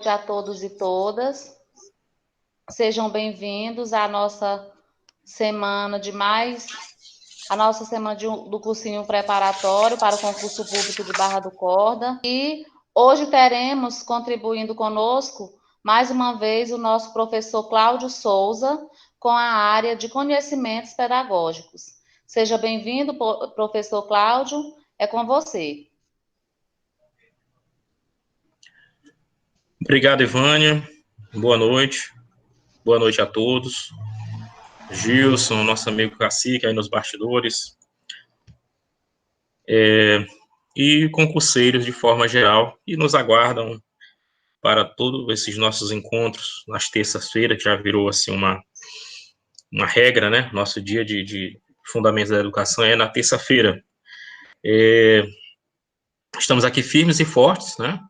noite a todos e todas. Sejam bem-vindos à nossa semana do cursinho preparatório para o concurso público de Barra do Corda. E hoje teremos contribuindo conosco, mais uma vez, o nosso professor Cláudio Souza, com a área de conhecimentos pedagógicos. Seja bem-vindo, professor Cláudio, é com você. Obrigado, Ivânia. Boa noite. Boa noite a todos. Gilson, nosso amigo Cacique, aí nos bastidores. E concurseiros de forma geral, que nos aguardam para todos esses nossos encontros nas terças-feiras, que já virou assim uma regra, né? Nosso dia de Fundamentos da Educação é na terça-feira. Estamos aqui firmes e fortes, né?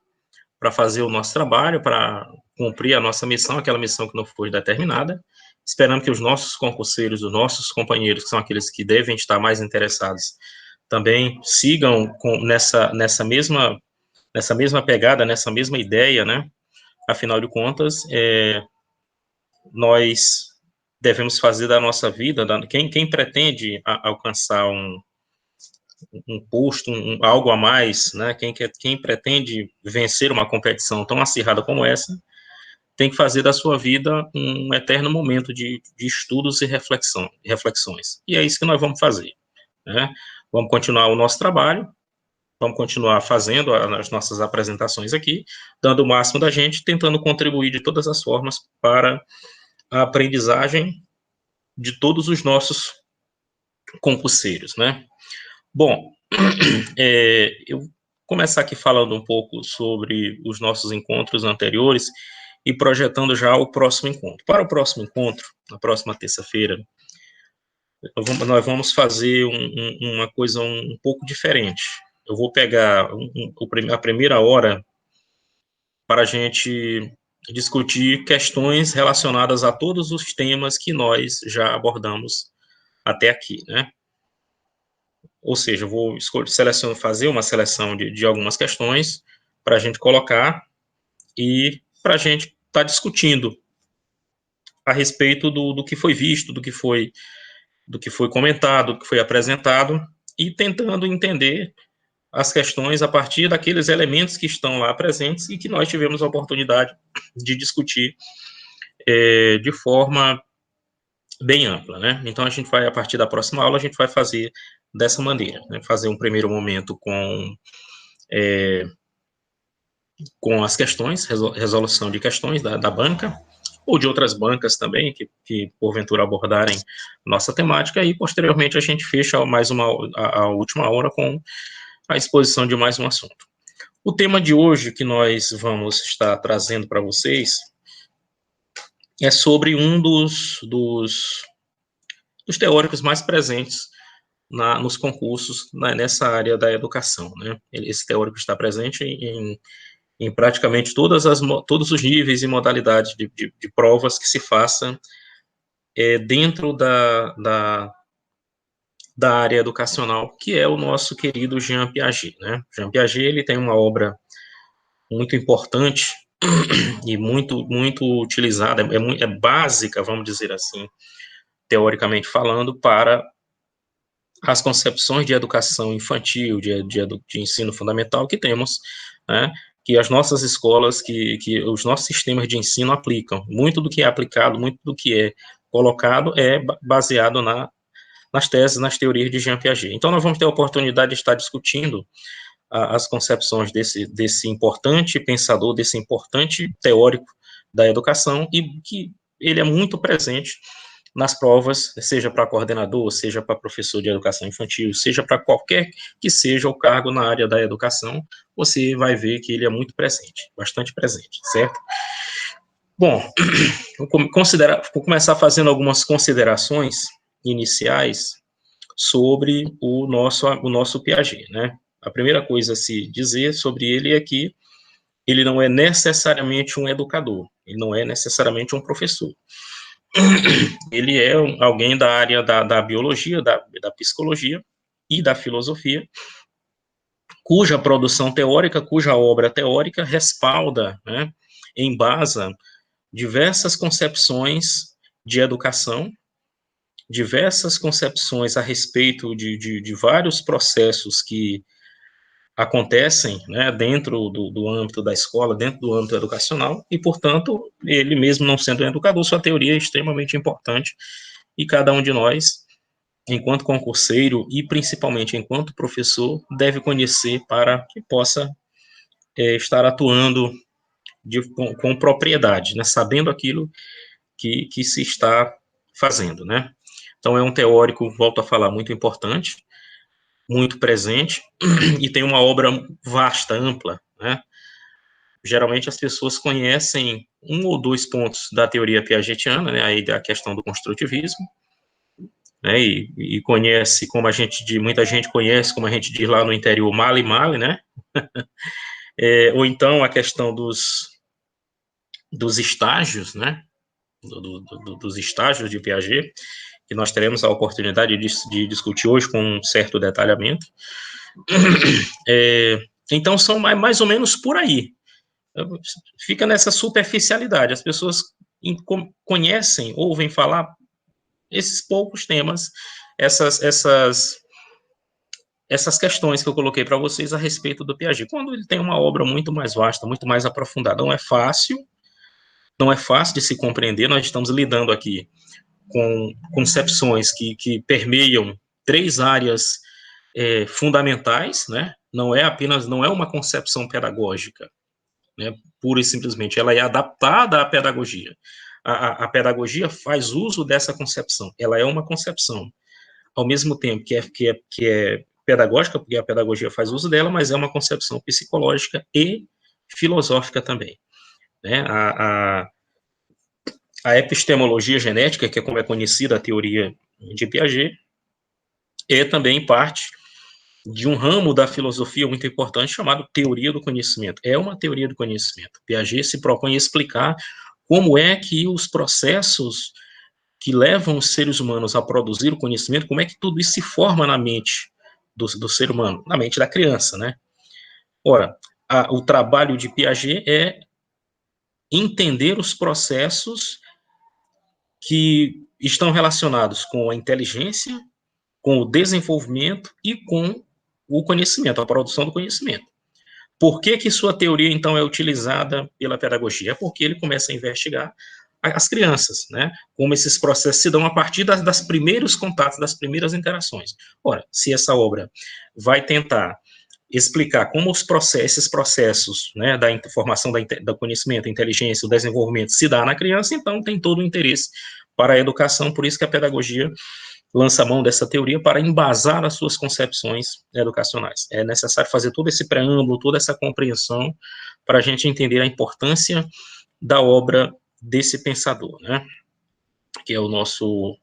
Para fazer o nosso trabalho, para cumprir a nossa missão, aquela missão que não foi determinada, esperando que os nossos concurseiros, os nossos companheiros, que são aqueles que devem estar mais interessados, também sigam nessa mesma pegada, nessa mesma ideia, né? Afinal de contas, nós devemos fazer da nossa vida, quem pretende alcançar um posto, algo a mais, né? Quem pretende vencer uma competição tão acirrada como essa, tem que fazer da sua vida um eterno momento de estudos e reflexões. E é isso que nós vamos fazer, né? Vamos continuar o nosso trabalho, vamos continuar fazendo as nossas apresentações aqui, dando o máximo da gente, tentando contribuir de todas as formas para a aprendizagem de todos os nossos concurseiros, né? Bom, eu vou começar aqui falando um pouco sobre os nossos encontros anteriores e projetando já o próximo encontro. Para o próximo encontro, na próxima terça-feira, nós vamos fazer uma coisa um pouco diferente. Eu vou pegar a primeira hora para a gente discutir questões relacionadas a todos os temas que nós já abordamos até aqui, né? Ou seja, eu vou fazer uma seleção de algumas questões para a gente colocar e para a gente estar discutindo a respeito do que foi visto, do que foi comentado, do que foi apresentado, e tentando entender as questões a partir daqueles elementos que estão lá presentes e que nós tivemos a oportunidade de discutir de forma bem ampla, né? Então, a gente vai, a partir da próxima aula, a gente vai fazer dessa maneira, né? Fazer um primeiro momento com as questões, resolução de questões da banca, ou de outras bancas também, que porventura abordarem nossa temática, e posteriormente a gente fecha a última hora com a exposição de mais um assunto. O tema de hoje que nós vamos estar trazendo para vocês é sobre um dos teóricos mais presentes nos concursos nessa área da educação, né? Esse teórico está presente em praticamente todos os níveis e modalidades de provas que se façam dentro da área educacional, que é o nosso querido Jean Piaget, né? Jean Piaget, ele tem uma obra muito importante e muito utilizada, é básica, vamos dizer assim, teoricamente falando, para as concepções de educação infantil, de ensino fundamental que temos, né, que as nossas escolas, que os nossos sistemas de ensino aplicam. Muito do que é aplicado, muito do que é colocado é baseado nas teses, nas teorias de Jean Piaget. Então, nós vamos ter a oportunidade de estar discutindo as concepções desse importante pensador, desse importante teórico da educação, e que ele é muito presente nas provas, seja para coordenador, seja para professor de educação infantil, seja para qualquer que seja o cargo na área da educação, você vai ver que ele é muito presente, bastante presente, certo? Bom, vou começar fazendo algumas considerações iniciais sobre o nosso Piaget, né? A primeira coisa a se dizer sobre ele é que ele não é necessariamente um educador, ele não é necessariamente um professor. Ele é alguém da área da biologia, da psicologia e da filosofia, cuja produção teórica, cuja obra teórica respalda, né, embasa diversas concepções de educação, diversas concepções a respeito de vários processos que acontecem, né, dentro do âmbito da escola, dentro do âmbito educacional, e, portanto, ele mesmo não sendo um educador, sua teoria é extremamente importante, e cada um de nós, enquanto concurseiro e principalmente enquanto professor, deve conhecer para que possa estar atuando com propriedade, né, sabendo aquilo que se está fazendo, né. Então, é um teórico, volto a falar, muito importante, muito presente, e tem uma obra vasta, ampla, né. Geralmente as pessoas conhecem um ou dois pontos da teoria piagetiana, né, aí da questão do construtivismo, né, e conhece, como muita gente conhece, como a gente diz lá no interior, male male, né, ou então a questão dos estágios, né, dos estágios de Piaget, que nós teremos a oportunidade de discutir hoje com um certo detalhamento. Então, são mais ou menos por aí. Fica nessa superficialidade. As pessoas conhecem, ouvem falar esses poucos temas, essas questões que eu coloquei para vocês a respeito do Piaget, quando ele tem uma obra muito mais vasta, muito mais aprofundada. Não é fácil de se compreender. Nós estamos lidando aqui com concepções que permeiam três áreas fundamentais, né? Não é uma concepção pedagógica, né? Pura e simplesmente, ela é adaptada à pedagogia. A pedagogia faz uso dessa concepção. Ela é uma concepção, ao mesmo tempo que é pedagógica, porque a pedagogia faz uso dela, mas é uma concepção psicológica e filosófica também, né? A epistemologia genética, que é como é conhecida a teoria de Piaget, é também parte de um ramo da filosofia muito importante chamado teoria do conhecimento. É uma teoria do conhecimento. Piaget se propõe a explicar como é que os processos que levam os seres humanos a produzir o conhecimento, como é que tudo isso se forma na mente do ser humano, na mente da criança, né? Ora, o trabalho de Piaget é entender os processos que estão relacionados com a inteligência, com o desenvolvimento e com o conhecimento, a produção do conhecimento. Por que sua teoria, então, é utilizada pela pedagogia? É porque ele começa a investigar as crianças, né? Como esses processos se dão a partir das primeiros contatos, das primeiras interações. Ora, se essa obra vai tentar explicar como esses processos, né, da formação do conhecimento, da inteligência, o desenvolvimento se dá na criança, então tem todo o interesse para a educação, por isso que a pedagogia lança a mão dessa teoria para embasar as suas concepções educacionais. É necessário fazer todo esse preâmbulo, toda essa compreensão, para a gente entender a importância da obra desse pensador, né? Que é o nosso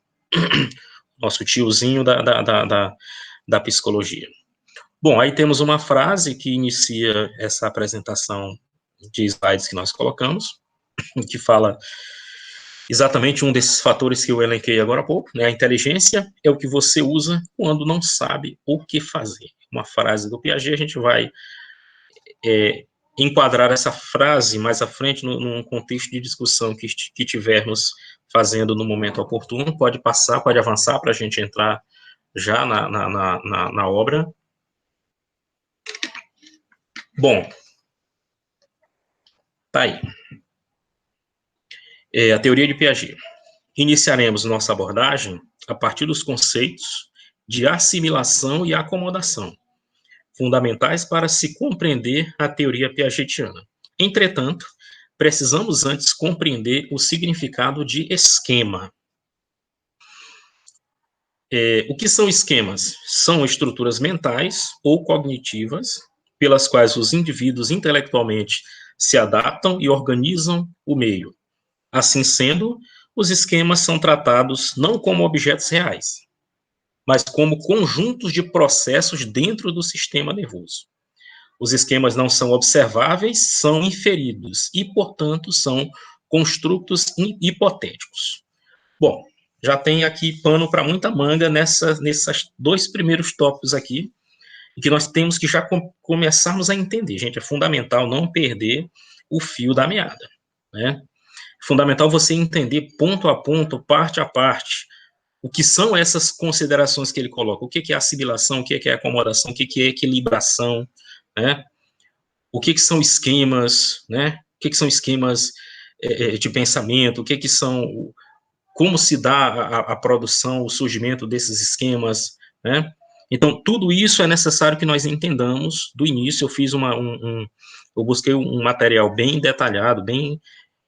tiozinho da psicologia. Bom, aí temos uma frase que inicia essa apresentação de slides que nós colocamos, que fala exatamente um desses fatores que eu elenquei agora há pouco, né? A inteligência é o que você usa quando não sabe o que fazer. Uma frase do Piaget, a gente vai enquadrar essa frase mais à frente num contexto de discussão que tivermos fazendo no momento oportuno. Pode avançar para a gente entrar já na obra. Bom, tá aí. A teoria de Piaget. Iniciaremos nossa abordagem a partir dos conceitos de assimilação e acomodação, fundamentais para se compreender a teoria piagetiana. Entretanto, precisamos antes compreender o significado de esquema. O que são esquemas? São estruturas mentais ou cognitivas pelas quais os indivíduos intelectualmente se adaptam e organizam o meio. Assim sendo, os esquemas são tratados não como objetos reais, mas como conjuntos de processos dentro do sistema nervoso. Os esquemas não são observáveis, são inferidos e, portanto, são construtos hipotéticos. Bom, já tem aqui pano para muita manga nesses dois primeiros tópicos aqui, que nós temos que já começarmos a entender. Gente, é fundamental não perder o fio da meada. né? Fundamental você entender ponto a ponto, parte a parte, o que são essas considerações que ele coloca, o que é assimilação, o que é acomodação, o que é equilibração, né? O que são esquemas, né? O que são esquemas de pensamento, o que são, como se dá a produção, o surgimento desses esquemas, né? Então, tudo isso é necessário que nós entendamos do início. Eu fiz eu busquei um material bem detalhado, bem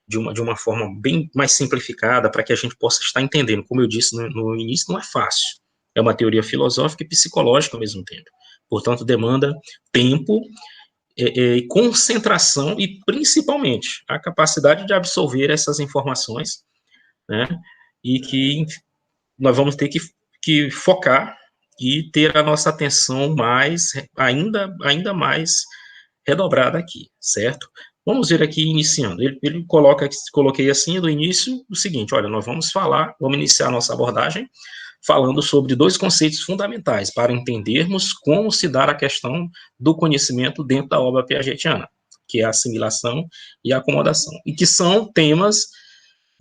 de uma forma bem mais simplificada, para que a gente possa estar entendendo. Como eu disse no início, não é fácil. É uma teoria filosófica e psicológica ao mesmo tempo. Portanto, demanda tempo e concentração e, principalmente, a capacidade de absorver essas informações, né? E que nós vamos ter que focar e ter a nossa atenção ainda mais redobrada aqui, certo? Vamos ver aqui, iniciando. Ele coloquei assim do início o seguinte: olha, nós vamos iniciar a nossa abordagem falando sobre dois conceitos fundamentais para entendermos como se dá a questão do conhecimento dentro da obra piagetiana, que é a assimilação e a acomodação, e que são temas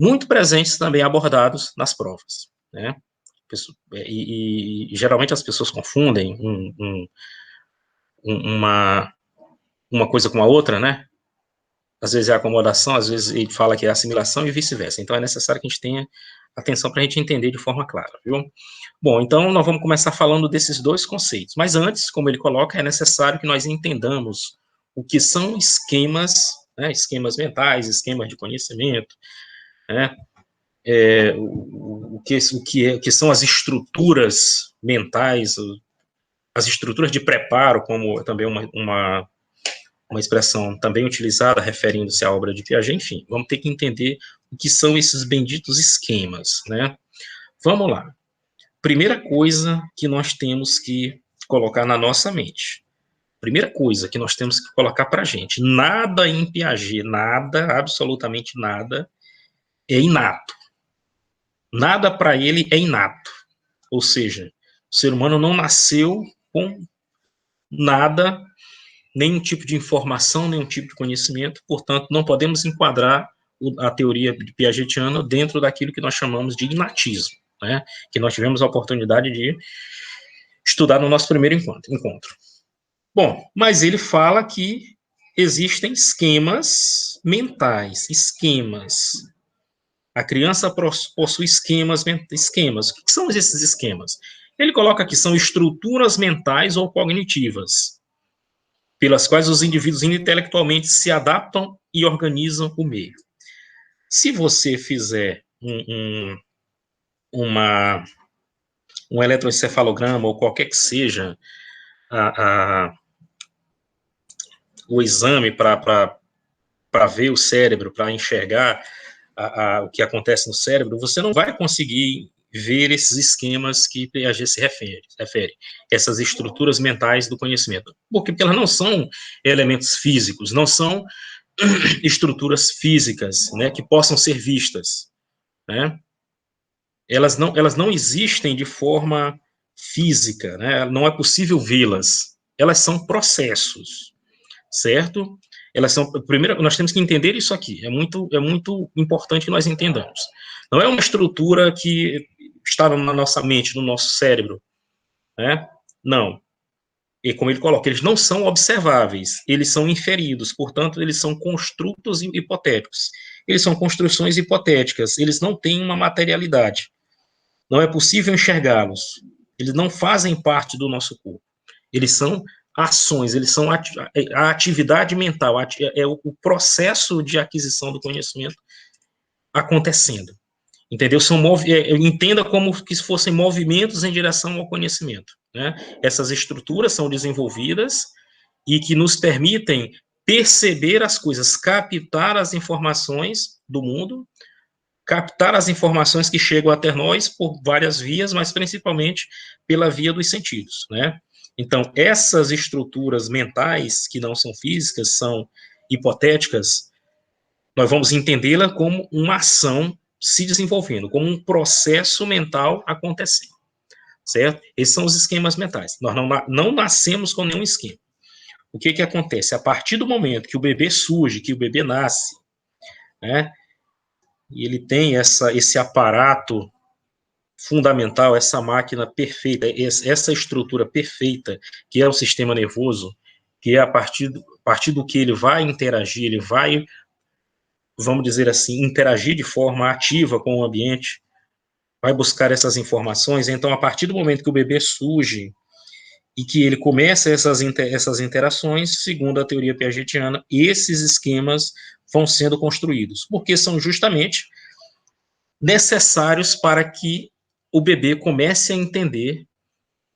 muito presentes também abordados nas provas, né? Geralmente as pessoas confundem uma coisa com a outra, né? Às vezes é acomodação, às vezes ele fala que é assimilação e vice-versa. Então é necessário que a gente tenha atenção para a gente entender de forma clara, viu? Bom, então nós vamos começar falando desses dois conceitos. Mas antes, como ele coloca, é necessário que nós entendamos o que são esquemas, né? Esquemas mentais, esquemas de conhecimento, né? O que são as estruturas mentais, as estruturas de preparo, como também uma expressão também utilizada referindo-se à obra de Piaget. Enfim, vamos ter que entender o que são esses benditos esquemas, né? Vamos lá. Primeira coisa que nós temos que colocar na nossa mente. Primeira coisa que nós temos que colocar para a gente. Nada em Piaget, nada, absolutamente nada, é inato. Nada para ele é inato. Ou seja, o ser humano não nasceu com nada, nenhum tipo de informação, nenhum tipo de conhecimento, portanto, não podemos enquadrar a teoria piagetiana dentro daquilo que nós chamamos de inatismo, né? Que nós tivemos a oportunidade de estudar no nosso primeiro encontro. Bom, mas ele fala que existem esquemas mentais, esquemas. A criança possui esquemas. O que são esses esquemas? Ele coloca que são estruturas mentais ou cognitivas, pelas quais os indivíduos intelectualmente se adaptam e organizam o meio. Se você fizer um eletroencefalograma ou qualquer que seja o exame para ver o cérebro, para enxergar o que acontece no cérebro, você não vai conseguir ver esses esquemas que Piaget se refere, essas estruturas mentais do conhecimento. Porque elas não são elementos físicos, não são estruturas físicas, né, que possam ser vistas, né? Elas não existem de forma física, né? Não é possível vê-las. Elas são processos, certo? Primeiro, nós temos que entender isso aqui. É muito importante que nós entendamos. Não é uma estrutura que está na nossa mente, no nosso cérebro, né? Não. E como ele coloca, eles não são observáveis, eles são inferidos, portanto, eles são construtos hipotéticos. Eles são construções hipotéticas, eles não têm uma materialidade. Não é possível enxergá-los. Eles não fazem parte do nosso corpo. Eles são ações, eles são a atividade mental, é o processo de aquisição do conhecimento acontecendo. Entendeu? Entenda como que fossem movimentos em direção ao conhecimento, né? Essas estruturas são desenvolvidas e que nos permitem perceber as coisas, captar as informações do mundo, captar as informações que chegam até nós por várias vias, mas principalmente pela via dos sentidos, né? Então, essas estruturas mentais, que não são físicas, são hipotéticas, nós vamos entendê-la como uma ação se desenvolvendo, como um processo mental acontecendo, certo? Esses são os esquemas mentais. Nós não nascemos com nenhum esquema. O que acontece? A partir do momento que o bebê surge, que o bebê nasce, né? E ele tem esse aparato fundamental, essa máquina perfeita, essa estrutura perfeita, que é o sistema nervoso, que é a partir do que ele vai interagir, ele vai, vamos dizer assim, interagir de forma ativa com o ambiente, vai buscar essas informações. Então, a partir do momento que o bebê surge e que ele começa essas interações, segundo a teoria piagetiana, esses esquemas vão sendo construídos, porque são justamente necessários para que o bebê comece a entender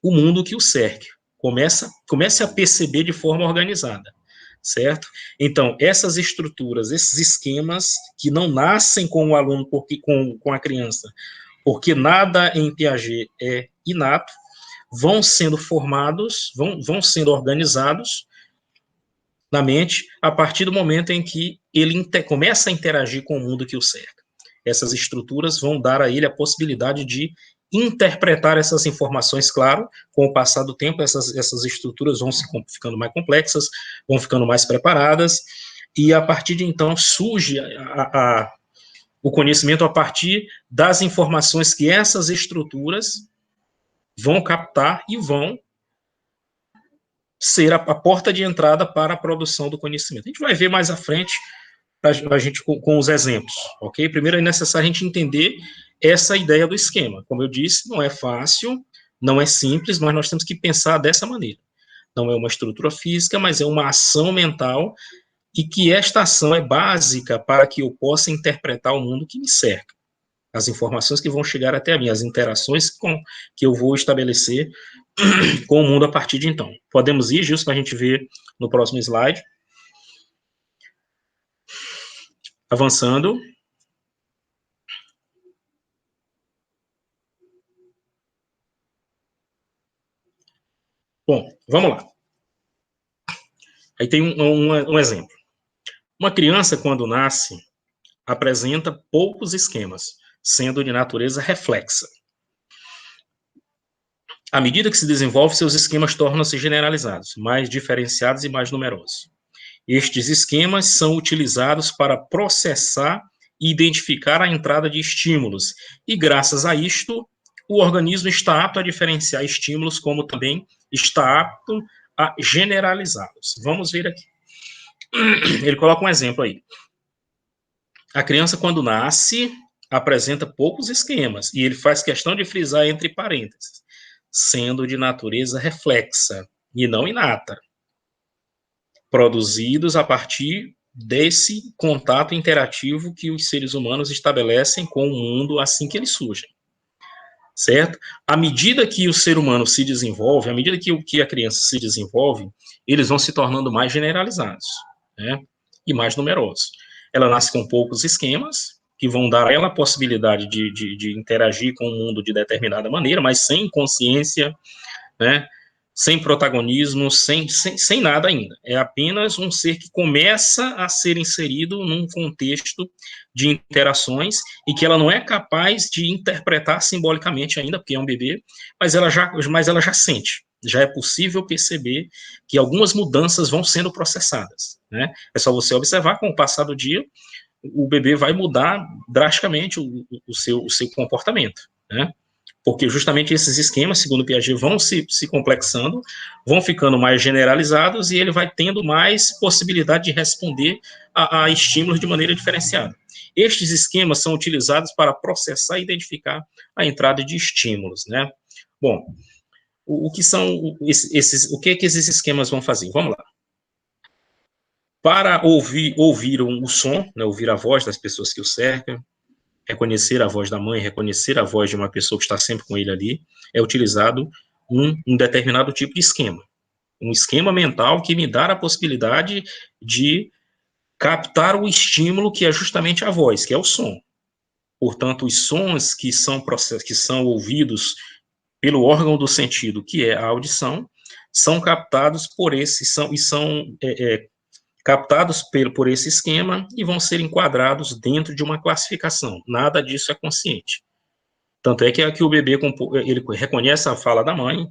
o mundo que o cerca, comece a perceber de forma organizada, certo? Então, essas estruturas, esses esquemas que não nascem com o aluno, porque com a criança, porque nada em Piaget é inato, vão sendo formados, vão sendo organizados na mente a partir do momento em que ele começa a interagir com o mundo que o cerca. Essas estruturas vão dar a ele a possibilidade de interpretar essas informações, claro, com o passar do tempo, essas estruturas vão ficando mais complexas, vão ficando mais preparadas, e a partir de então surge o conhecimento a partir das informações que essas estruturas vão captar e vão ser a porta de entrada para a produção do conhecimento. A gente vai ver mais à frente a gente com os exemplos, ok? Primeiro é necessário a gente entender essa ideia do esquema. Como eu disse, não é fácil, não é simples, mas nós temos que pensar dessa maneira. Não é uma estrutura física, mas é uma ação mental e que esta ação é básica para que eu possa interpretar o mundo que me cerca. As informações que vão chegar até mim, as interações que eu vou estabelecer com o mundo a partir de então. Podemos ir, Gilson, para a gente ver no próximo slide. Avançando. Bom, vamos lá. Aí tem um exemplo. Uma criança, quando nasce, apresenta poucos esquemas, sendo de natureza reflexa. À medida que se desenvolve, seus esquemas tornam-se generalizados, mais diferenciados e mais numerosos. Estes esquemas são utilizados para processar e identificar a entrada de estímulos, e graças a isto, o organismo está apto a diferenciar estímulos, como também está apto a generalizá-los. Vamos ver aqui. Ele coloca um exemplo aí. A criança, quando nasce, apresenta poucos esquemas, e ele faz questão de frisar entre parênteses, sendo de natureza reflexa e não inata, produzidos a partir desse contato interativo que os seres humanos estabelecem com o mundo assim que eles surgem, certo? À medida que o ser humano se desenvolve, à medida que a criança se desenvolve, eles vão se tornando mais generalizados, né? E mais numerosos. Ela nasce com poucos esquemas, que vão dar a ela a possibilidade de interagir com o mundo de determinada maneira, mas sem consciência, né? Sem protagonismo, sem nada ainda. É apenas um ser que começa a ser inserido num contexto de interações e que ela não é capaz de interpretar simbolicamente ainda, porque é um bebê, mas ela já sente. Já é possível perceber que algumas mudanças vão sendo processadas, né? É só você observar, com o passar do dia, o bebê vai mudar drasticamente o seu comportamento, né? Porque justamente esses esquemas, segundo Piaget, vão se complexando, vão ficando mais generalizados e ele vai tendo mais possibilidade de responder a estímulos de maneira diferenciada. Estes esquemas são utilizados para processar e identificar a entrada de estímulos, né? Bom, o que são o que esses esquemas vão fazer? Vamos lá. Para ouvir o som, né, ouvir a voz das pessoas que o cercam, reconhecer a voz da mãe, reconhecer a voz de uma pessoa que está sempre com ele ali, é utilizado um determinado tipo de esquema. Um esquema mental que me dá a possibilidade de captar o estímulo que é justamente a voz, que é o som. Portanto, os sons que são ouvidos pelo órgão do sentido, que é a audição, são captados por captados por esse esquema e vão ser enquadrados dentro de uma classificação. Nada disso é consciente. Tanto é que aqui o bebê ele reconhece a fala da mãe,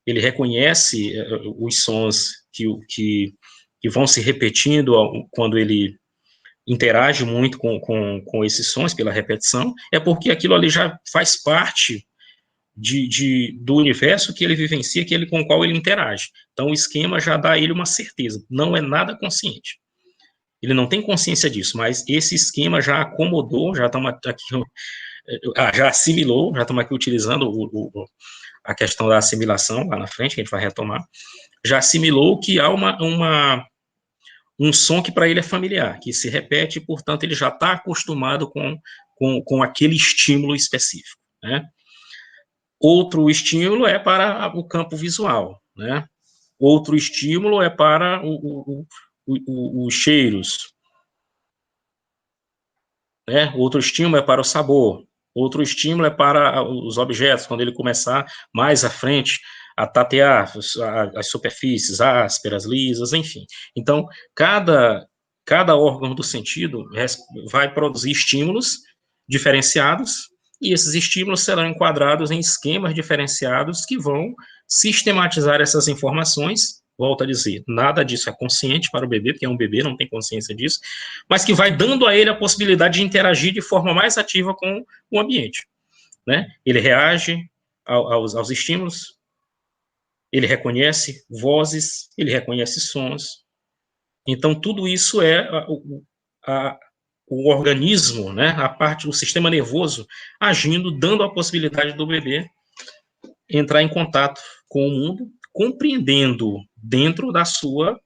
ele reconhece os sons que vão se repetindo quando ele interage muito com esses sons pela repetição, é porque aquilo ali já faz parte do universo que ele vivencia, com o qual ele interage. Então, o esquema já dá a ele uma certeza, não é nada consciente. Ele não tem consciência disso, mas esse esquema já acomodou, já estamos aqui, já assimilou, já estamos aqui utilizando a questão da assimilação lá na frente, que a gente vai retomar, já assimilou que há um som que para ele é familiar, que se repete, e, portanto, ele já está acostumado com aquele estímulo específico, né? Outro estímulo é para o campo visual, né? Outro estímulo é para os cheiros, né? Outro estímulo é para o sabor. Outro estímulo é para os objetos, quando ele começar mais à frente a tatear as superfícies ásperas, lisas, enfim. Então, cada órgão do sentido vai produzir estímulos diferenciados, e esses estímulos serão enquadrados em esquemas diferenciados que vão sistematizar essas informações. Volto a dizer, nada disso é consciente para o bebê, porque é um bebê, não tem consciência disso, mas que vai dando a ele a possibilidade de interagir de forma mais ativa com o ambiente, né? Ele reage aos estímulos, ele reconhece vozes, ele reconhece sons. Então, tudo isso é o organismo, né? A parte do sistema nervoso agindo, dando a possibilidade do bebê entrar em contato com o mundo, compreendendo dentro da sua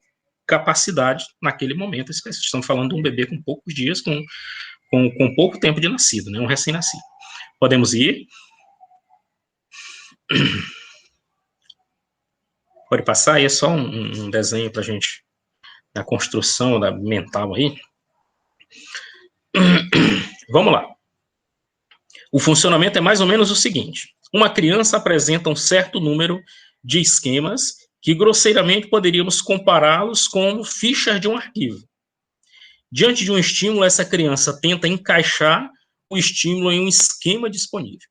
capacidade naquele momento. Estamos falando de um bebê com poucos dias, com pouco tempo de nascido, né? Um recém-nascido. Podemos ir. Pode passar, aí é só um desenho para a gente, da construção mental aí. Vamos lá. O funcionamento é mais ou menos o seguinte: uma criança apresenta um certo número de esquemas que grosseiramente poderíamos compará-los com fichas de um arquivo. Diante de um estímulo, essa criança tenta encaixar o estímulo em um esquema disponível.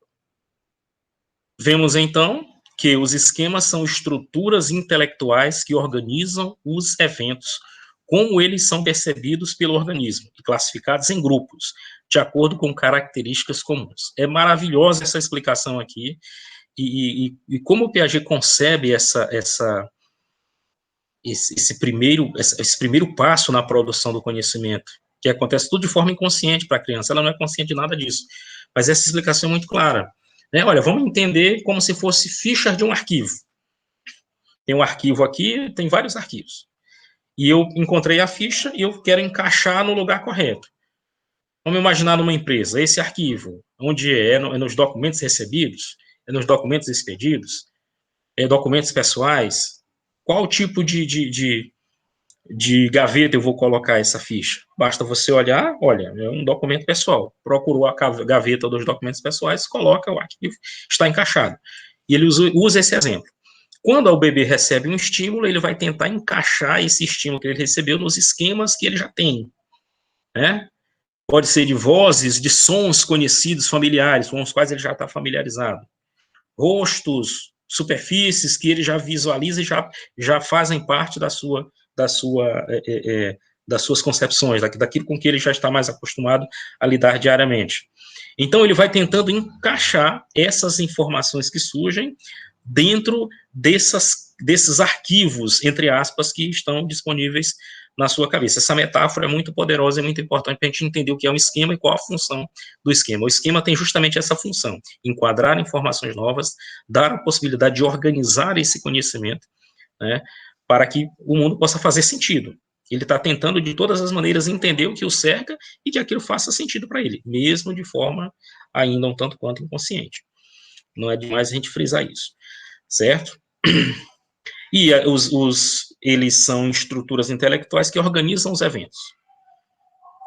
Vemos então que os esquemas são estruturas intelectuais que organizam os eventos, como eles são percebidos pelo organismo, e classificados em grupos, de acordo com características comuns. É maravilhosa essa explicação aqui, e como o Piaget concebe esse primeiro passo na produção do conhecimento, que acontece tudo de forma inconsciente para a criança, ela não é consciente de nada disso, mas essa explicação é muito clara. Né? Olha, vamos entender como se fosse fichas de um arquivo. Tem um arquivo aqui, tem vários arquivos. E eu encontrei a ficha e eu quero encaixar no lugar correto. Vamos imaginar numa empresa, esse arquivo, onde é nos documentos recebidos, é nos documentos expedidos, é documentos pessoais, qual tipo de gaveta eu vou colocar essa ficha? Basta você olhar, olha, é um documento pessoal. Procurou a gaveta dos documentos pessoais, coloca o arquivo, está encaixado. E ele usa esse exemplo. Quando o bebê recebe um estímulo, ele vai tentar encaixar esse estímulo que ele recebeu nos esquemas que ele já tem, né? Pode ser de vozes, de sons conhecidos, familiares, com os quais ele já está familiarizado. Rostos, superfícies que ele já visualiza e já fazem parte das suas concepções, daquilo com que ele já está mais acostumado a lidar diariamente. Então, ele vai tentando encaixar essas informações que surgem dentro desses arquivos, entre aspas, que estão disponíveis na sua cabeça. Essa metáfora é muito poderosa e muito importante para a gente entender o que é um esquema e qual a função do esquema. O esquema tem justamente essa função: enquadrar informações novas, dar a possibilidade de organizar esse conhecimento, né, para que o mundo possa fazer sentido. Ele está tentando, de todas as maneiras, entender o que o cerca e que aquilo faça sentido para ele, mesmo de forma ainda um tanto quanto inconsciente. Não é demais a gente frisar isso, certo? E eles são estruturas intelectuais que organizam os eventos,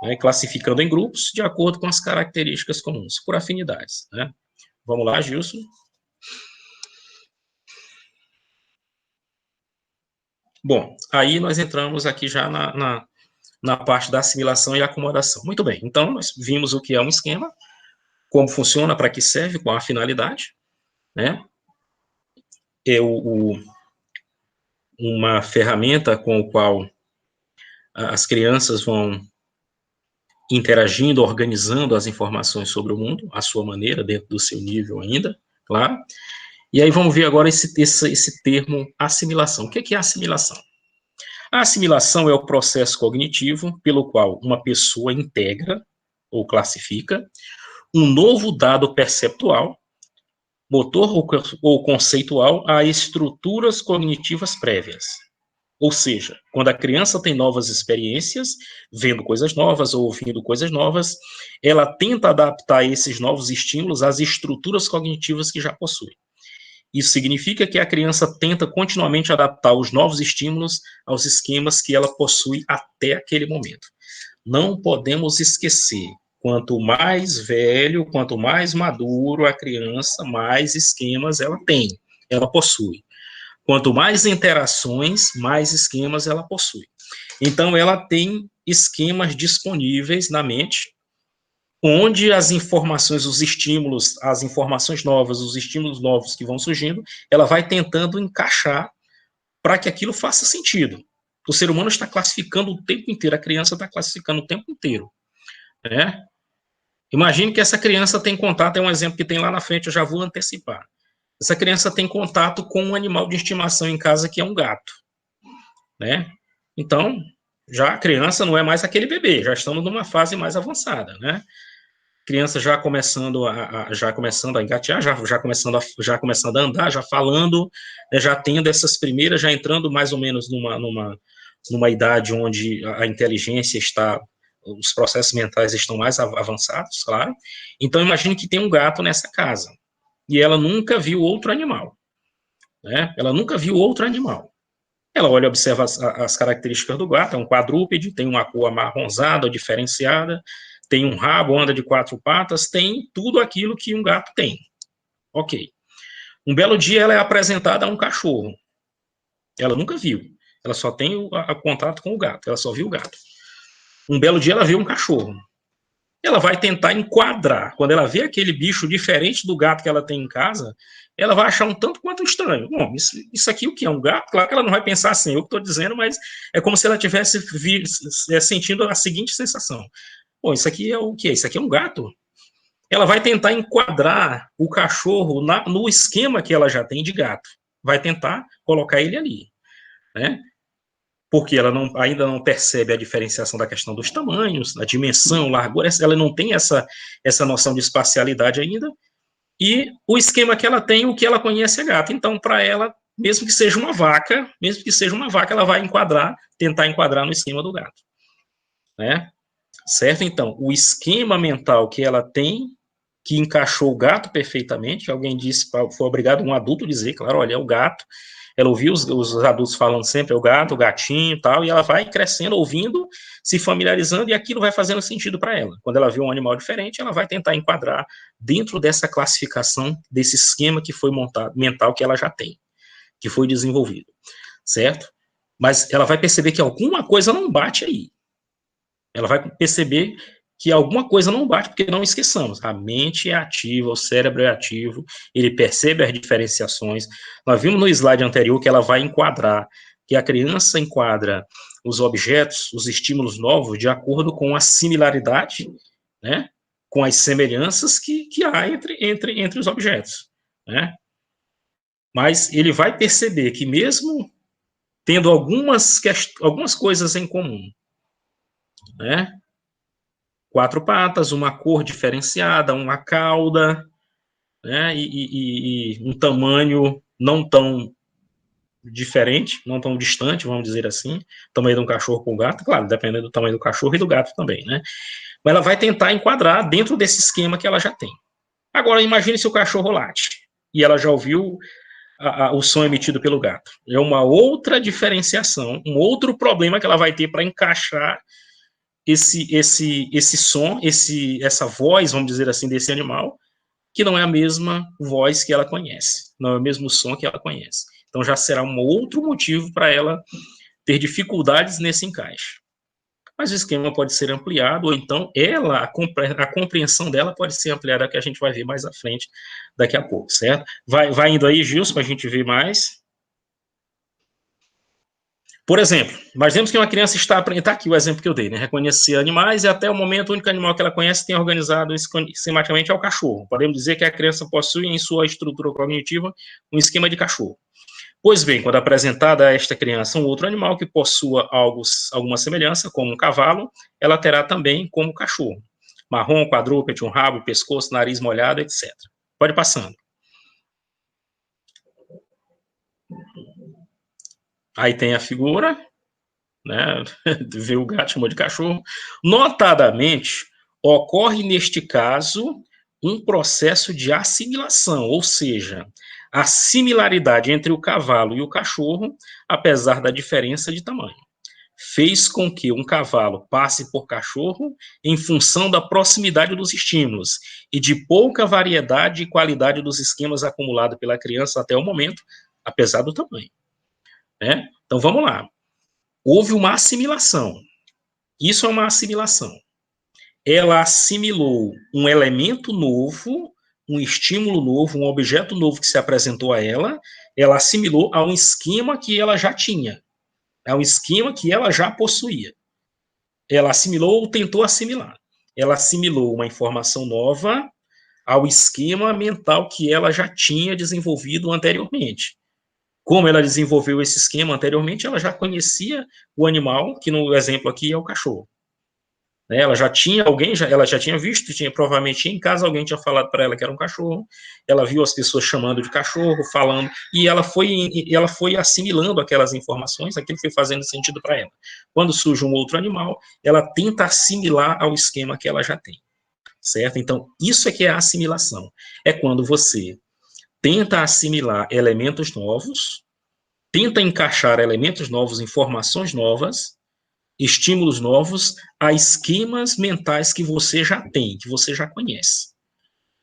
né, classificando em grupos de acordo com as características comuns, por afinidades. Né? Vamos lá, Gilson. Bom, aí nós entramos aqui já na parte da assimilação e acomodação. Muito bem, então nós vimos o que é um esquema, como funciona, para que serve, qual a finalidade, né? É uma ferramenta com a qual as crianças vão interagindo, organizando as informações sobre o mundo, à sua maneira, dentro do seu nível ainda, claro. E aí vamos ver agora esse termo assimilação. O que é assimilação? A assimilação é o processo cognitivo pelo qual uma pessoa integra ou classifica um novo dado perceptual, motor ou conceitual a estruturas cognitivas prévias. Ou seja, quando a criança tem novas experiências, vendo coisas novas ou ouvindo coisas novas, ela tenta adaptar esses novos estímulos às estruturas cognitivas que já possui. Isso significa que a criança tenta continuamente adaptar os novos estímulos aos esquemas que ela possui até aquele momento. Não podemos esquecer, quanto mais velho, quanto mais maduro a criança, mais esquemas ela tem, ela possui. Quanto mais interações, mais esquemas ela possui. Então, ela tem esquemas disponíveis na mente, onde as informações, os estímulos, as informações novas, os estímulos novos que vão surgindo, ela vai tentando encaixar para que aquilo faça sentido. O ser humano está classificando o tempo inteiro, a criança está classificando o tempo inteiro, né? Imagine que essa criança tem contato, é um exemplo que tem lá na frente, eu já vou antecipar. Essa criança tem contato com um animal de estimação em casa que é um gato, né? Então, já a criança não é mais aquele bebê, já estamos numa fase mais avançada, né? Criança já começando a engatear, já começando a andar, já falando, né, já tendo essas primeiras, já entrando mais ou menos numa idade onde a inteligência está, os processos mentais estão mais avançados, claro. Então, imagine que tem um gato nessa casa, e ela nunca viu outro animal, né? Ela nunca viu outro animal. Ela olha e observa as características do gato, é um quadrúpede, tem uma cor amarronzada, diferenciada, tem um rabo, anda de 4 patas, tem tudo aquilo que um gato tem. Ok. Um belo dia ela é apresentada a um cachorro. Ela nunca viu. Ela só tem o contato com o gato, ela só viu o gato. Um belo dia ela vê um cachorro. Ela vai tentar enquadrar. Quando ela vê aquele bicho diferente do gato que ela tem em casa, ela vai achar um tanto quanto estranho. Bom, isso aqui o que é um gato? Claro que ela não vai pensar assim, eu que estou dizendo, mas é como se ela tivesse sentindo a seguinte sensação. Bom, isso aqui é o quê? Isso aqui é um gato? Ela vai tentar enquadrar o cachorro no esquema que ela já tem de gato. Vai tentar colocar ele ali, né? Porque ela ainda não percebe a diferenciação da questão dos tamanhos, a dimensão, largura, ela não tem essa noção de espacialidade ainda, e o esquema que ela tem, o que ela conhece é gato. Então, para ela, mesmo que seja uma vaca, ela vai tentar enquadrar no esquema do gato, né? Certo? Então, o esquema mental que ela tem, que encaixou o gato perfeitamente, que alguém disse, foi obrigado um adulto dizer, claro, olha, é o gato. Ela ouviu os adultos falando sempre, é o gato, o gatinho e tal, e ela vai crescendo, ouvindo, se familiarizando, e aquilo vai fazendo sentido para ela. Quando ela vê um animal diferente, ela vai tentar enquadrar dentro dessa classificação, desse esquema que foi montado, mental que ela já tem, que foi desenvolvido, certo? Mas ela vai perceber que alguma coisa não bate aí. Ela vai perceber que alguma coisa não bate, porque não esqueçamos, a mente é ativa, o cérebro é ativo, ele percebe as diferenciações. Nós vimos no slide anterior que ela vai enquadrar, que a criança enquadra os objetos, os estímulos novos, de acordo com a similaridade, né, com as semelhanças que há entre os objetos, né? Mas ele vai perceber que mesmo tendo algumas coisas em comum, né, 4 patas, uma cor diferenciada, uma cauda, né, e um tamanho não tão diferente, não tão distante, vamos dizer assim, tamanho de um cachorro com um gato, claro, dependendo do tamanho do cachorro e do gato também, né, mas ela vai tentar enquadrar dentro desse esquema que ela já tem. Agora, imagine se o cachorro late, e ela já ouviu o som emitido pelo gato. É uma outra diferenciação, um outro problema que ela vai ter para encaixar esse som, essa voz, vamos dizer assim, desse animal, que não é a mesma voz que ela conhece, não é o mesmo som que ela conhece. Então já será um outro motivo para ela ter dificuldades nesse encaixe. Mas o esquema pode ser ampliado, ou então a compreensão dela pode ser ampliada, que a gente vai ver mais à frente daqui a pouco, certo? Vai indo aí, Gilson, para a gente ver mais. Por exemplo, imaginemos que uma criança está aprendendo, está aqui o exemplo que eu dei, né? Reconhecer animais, e até o momento o único animal que ela conhece tem organizado sistematicamente é o cachorro. Podemos dizer que a criança possui em sua estrutura cognitiva um esquema de cachorro. Pois bem, quando apresentada a esta criança um outro animal que possua alguma semelhança, como um cavalo, ela terá também como cachorro. Marrom, quadrúpede, um rabo, pescoço, nariz molhado, etc. Pode ir passando. Aí tem a figura, né? Vê o gato chamou de cachorro. Notadamente, ocorre neste caso um processo de assimilação, ou seja, a similaridade entre o cavalo e o cachorro, apesar da diferença de tamanho, fez com que um cavalo passe por cachorro em função da proximidade dos estímulos e de pouca variedade e qualidade dos esquemas acumulados pela criança até o momento, apesar do tamanho, né? Então, vamos lá. Houve uma assimilação. Isso é uma assimilação. Ela assimilou um elemento novo, um estímulo novo, um objeto novo que se apresentou a ela assimilou a um esquema que ela já tinha, a um esquema que ela já possuía. Ela assimilou ou tentou assimilar. Ela assimilou uma informação nova ao esquema mental que ela já tinha desenvolvido anteriormente. Como ela desenvolveu esse esquema anteriormente, ela já conhecia o animal, que no exemplo aqui é o cachorro. Ela já tinha ela já tinha visto, provavelmente em casa alguém tinha falado para ela que era um cachorro, ela viu as pessoas chamando de cachorro, falando, e ela foi assimilando aquelas informações, aquilo foi fazendo sentido para ela. Quando surge um outro animal, ela tenta assimilar ao esquema que ela já tem, certo? Então, isso é que é a assimilação. É quando você tenta assimilar elementos novos, tenta encaixar elementos novos, informações novas, estímulos novos a esquemas mentais que você já tem, que você já conhece.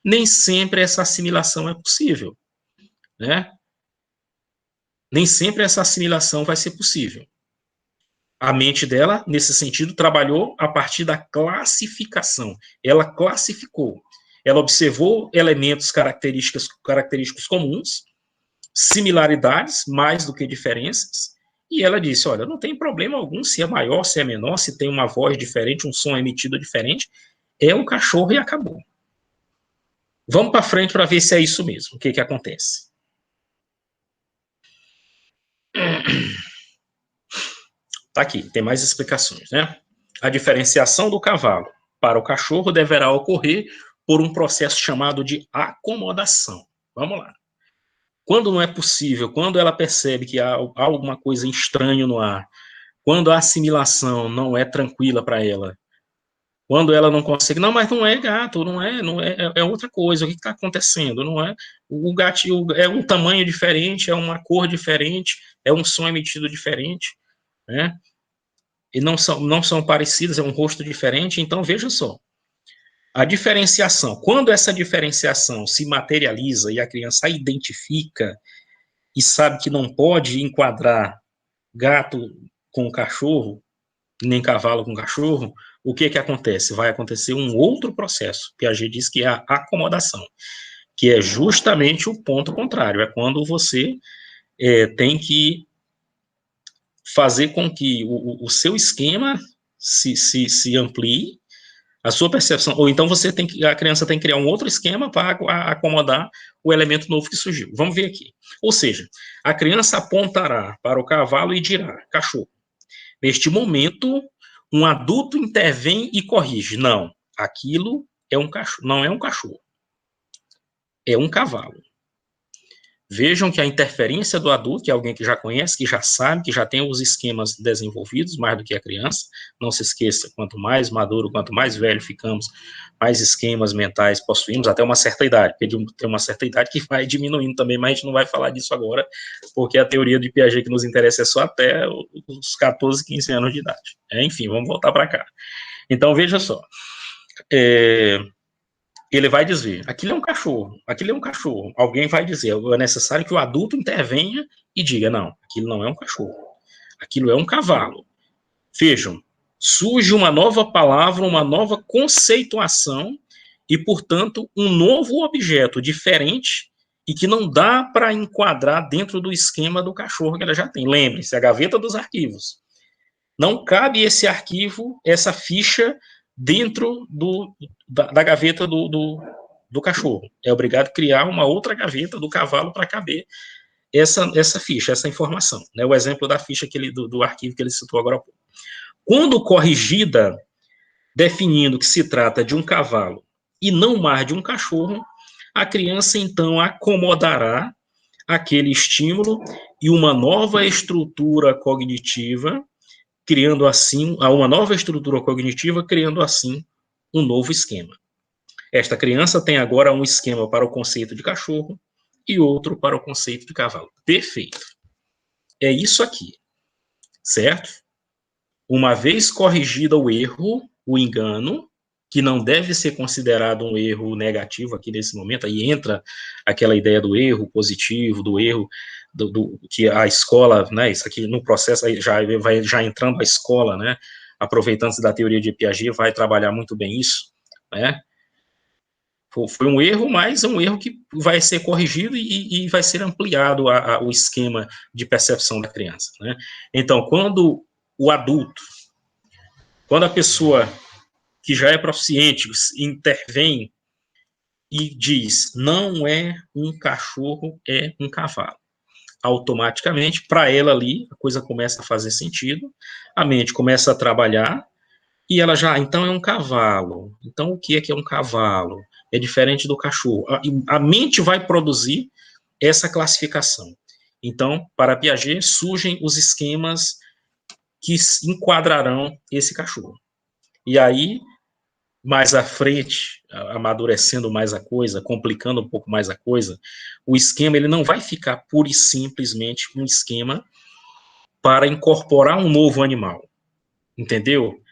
Nem sempre essa assimilação é possível, né? Nem sempre essa assimilação vai ser possível. A mente dela, nesse sentido, trabalhou a partir da classificação. Ela classificou. Ela observou elementos característicos comuns, similaridades mais do que diferenças, e ela disse, olha, não tem problema algum se é maior, se é menor, se tem uma voz diferente, um som emitido diferente, é um cachorro e acabou. Vamos para frente para ver se é isso mesmo, o que acontece. Tá aqui, tem mais explicações, né? A diferenciação do cavalo para o cachorro deverá ocorrer por um processo chamado de acomodação. Vamos lá. Quando não é possível, quando ela percebe que há alguma coisa estranha no ar, quando a assimilação não é tranquila para ela, quando ela não consegue, não, mas não é gato, não é, é outra coisa, o que está acontecendo? Não é, o gato é um tamanho diferente, é uma cor diferente, é um som emitido diferente, né? E não são parecidas, é um rosto diferente, então veja só, a diferenciação, quando essa diferenciação se materializa e a criança a identifica e sabe que não pode enquadrar gato com cachorro, nem cavalo com cachorro, o que acontece? Vai acontecer um outro processo, que a gente diz que é a acomodação, que é justamente o ponto contrário, é quando você tem que fazer com que o seu esquema se amplie, a sua percepção, ou então a criança tem que criar um outro esquema para acomodar o elemento novo que surgiu. Vamos ver aqui. Ou seja, a criança apontará para o cavalo e dirá, cachorro. Neste momento, um adulto intervém e corrige. Não, aquilo é um cachorro, não é um cachorro. É um cavalo. Vejam que a interferência do adulto, que é alguém que já conhece, que já sabe, que já tem os esquemas desenvolvidos, mais do que a criança. Não se esqueça, quanto mais maduro, quanto mais velho ficamos, mais esquemas mentais possuímos, até uma certa idade, porque tem uma certa idade que vai diminuindo também, mas a gente não vai falar disso agora, porque a teoria de Piaget que nos interessa é só até os 14, 15 anos de idade. Enfim, vamos voltar para cá. Então, veja só. Ele vai dizer, aquilo é um cachorro, aquilo é um cachorro. Alguém vai dizer, é necessário que o adulto intervenha e diga, não, aquilo não é um cachorro, aquilo é um cavalo. Vejam, surge uma nova palavra, uma nova conceituação e, portanto, um novo objeto diferente e que não dá para enquadrar dentro do esquema do cachorro que ela já tem. Lembre-se, a gaveta dos arquivos. Não cabe esse arquivo, essa ficha, dentro da gaveta do cachorro. É obrigado a criar uma outra gaveta do cavalo para caber essa ficha, essa informação. Né? O exemplo da ficha do arquivo que ele citou agora há pouco. Quando corrigida, definindo que se trata de um cavalo e não mais de um cachorro, a criança então acomodará aquele estímulo e uma nova estrutura cognitiva, criando assim um novo esquema. Esta criança tem agora um esquema para o conceito de cachorro e outro para o conceito de cavalo. Perfeito. É isso aqui, certo? Uma vez corrigido o erro, o engano, que não deve ser considerado um erro negativo aqui nesse momento, aí entra aquela ideia do erro positivo, do erro que a escola, né, isso aqui no processo já entrando a escola, né, aproveitando-se da teoria de Piaget, vai trabalhar muito bem isso, né, foi um erro, mas é um erro que vai ser corrigido e vai ser ampliado o esquema de percepção da criança, né. Então, quando o adulto, quando a pessoa que já é proficiente intervém e diz, não é um cachorro, é um cavalo. Automaticamente, para ela ali, a coisa começa a fazer sentido, a mente começa a trabalhar, e ela já, então é um cavalo. Então, o que é um cavalo? É diferente do cachorro. A mente vai produzir essa classificação. Então, para Piaget, surgem os esquemas que enquadrarão esse cachorro. E aí, mais à frente, amadurecendo mais a coisa, complicando um pouco mais a coisa, o esquema ele não vai ficar pura e simplesmente um esquema para incorporar um novo animal, entendeu?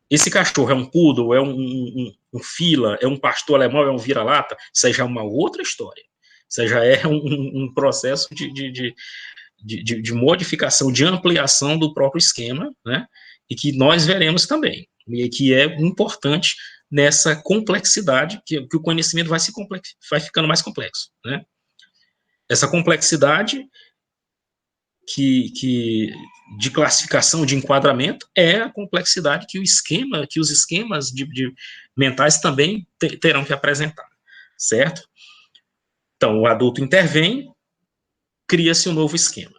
Esse cachorro é um poodle, é um fila, é um pastor alemão, é um vira-lata, isso aí já é uma outra história. Isso aí já é um processo de modificação, de ampliação do próprio esquema, né? E que nós veremos também, e que é importante nessa complexidade, que o conhecimento vai ficando mais complexo, né? Essa complexidade de classificação, de enquadramento, é a complexidade que os esquemas mentais também terão que apresentar, certo? Então, o adulto intervém, cria-se um novo esquema,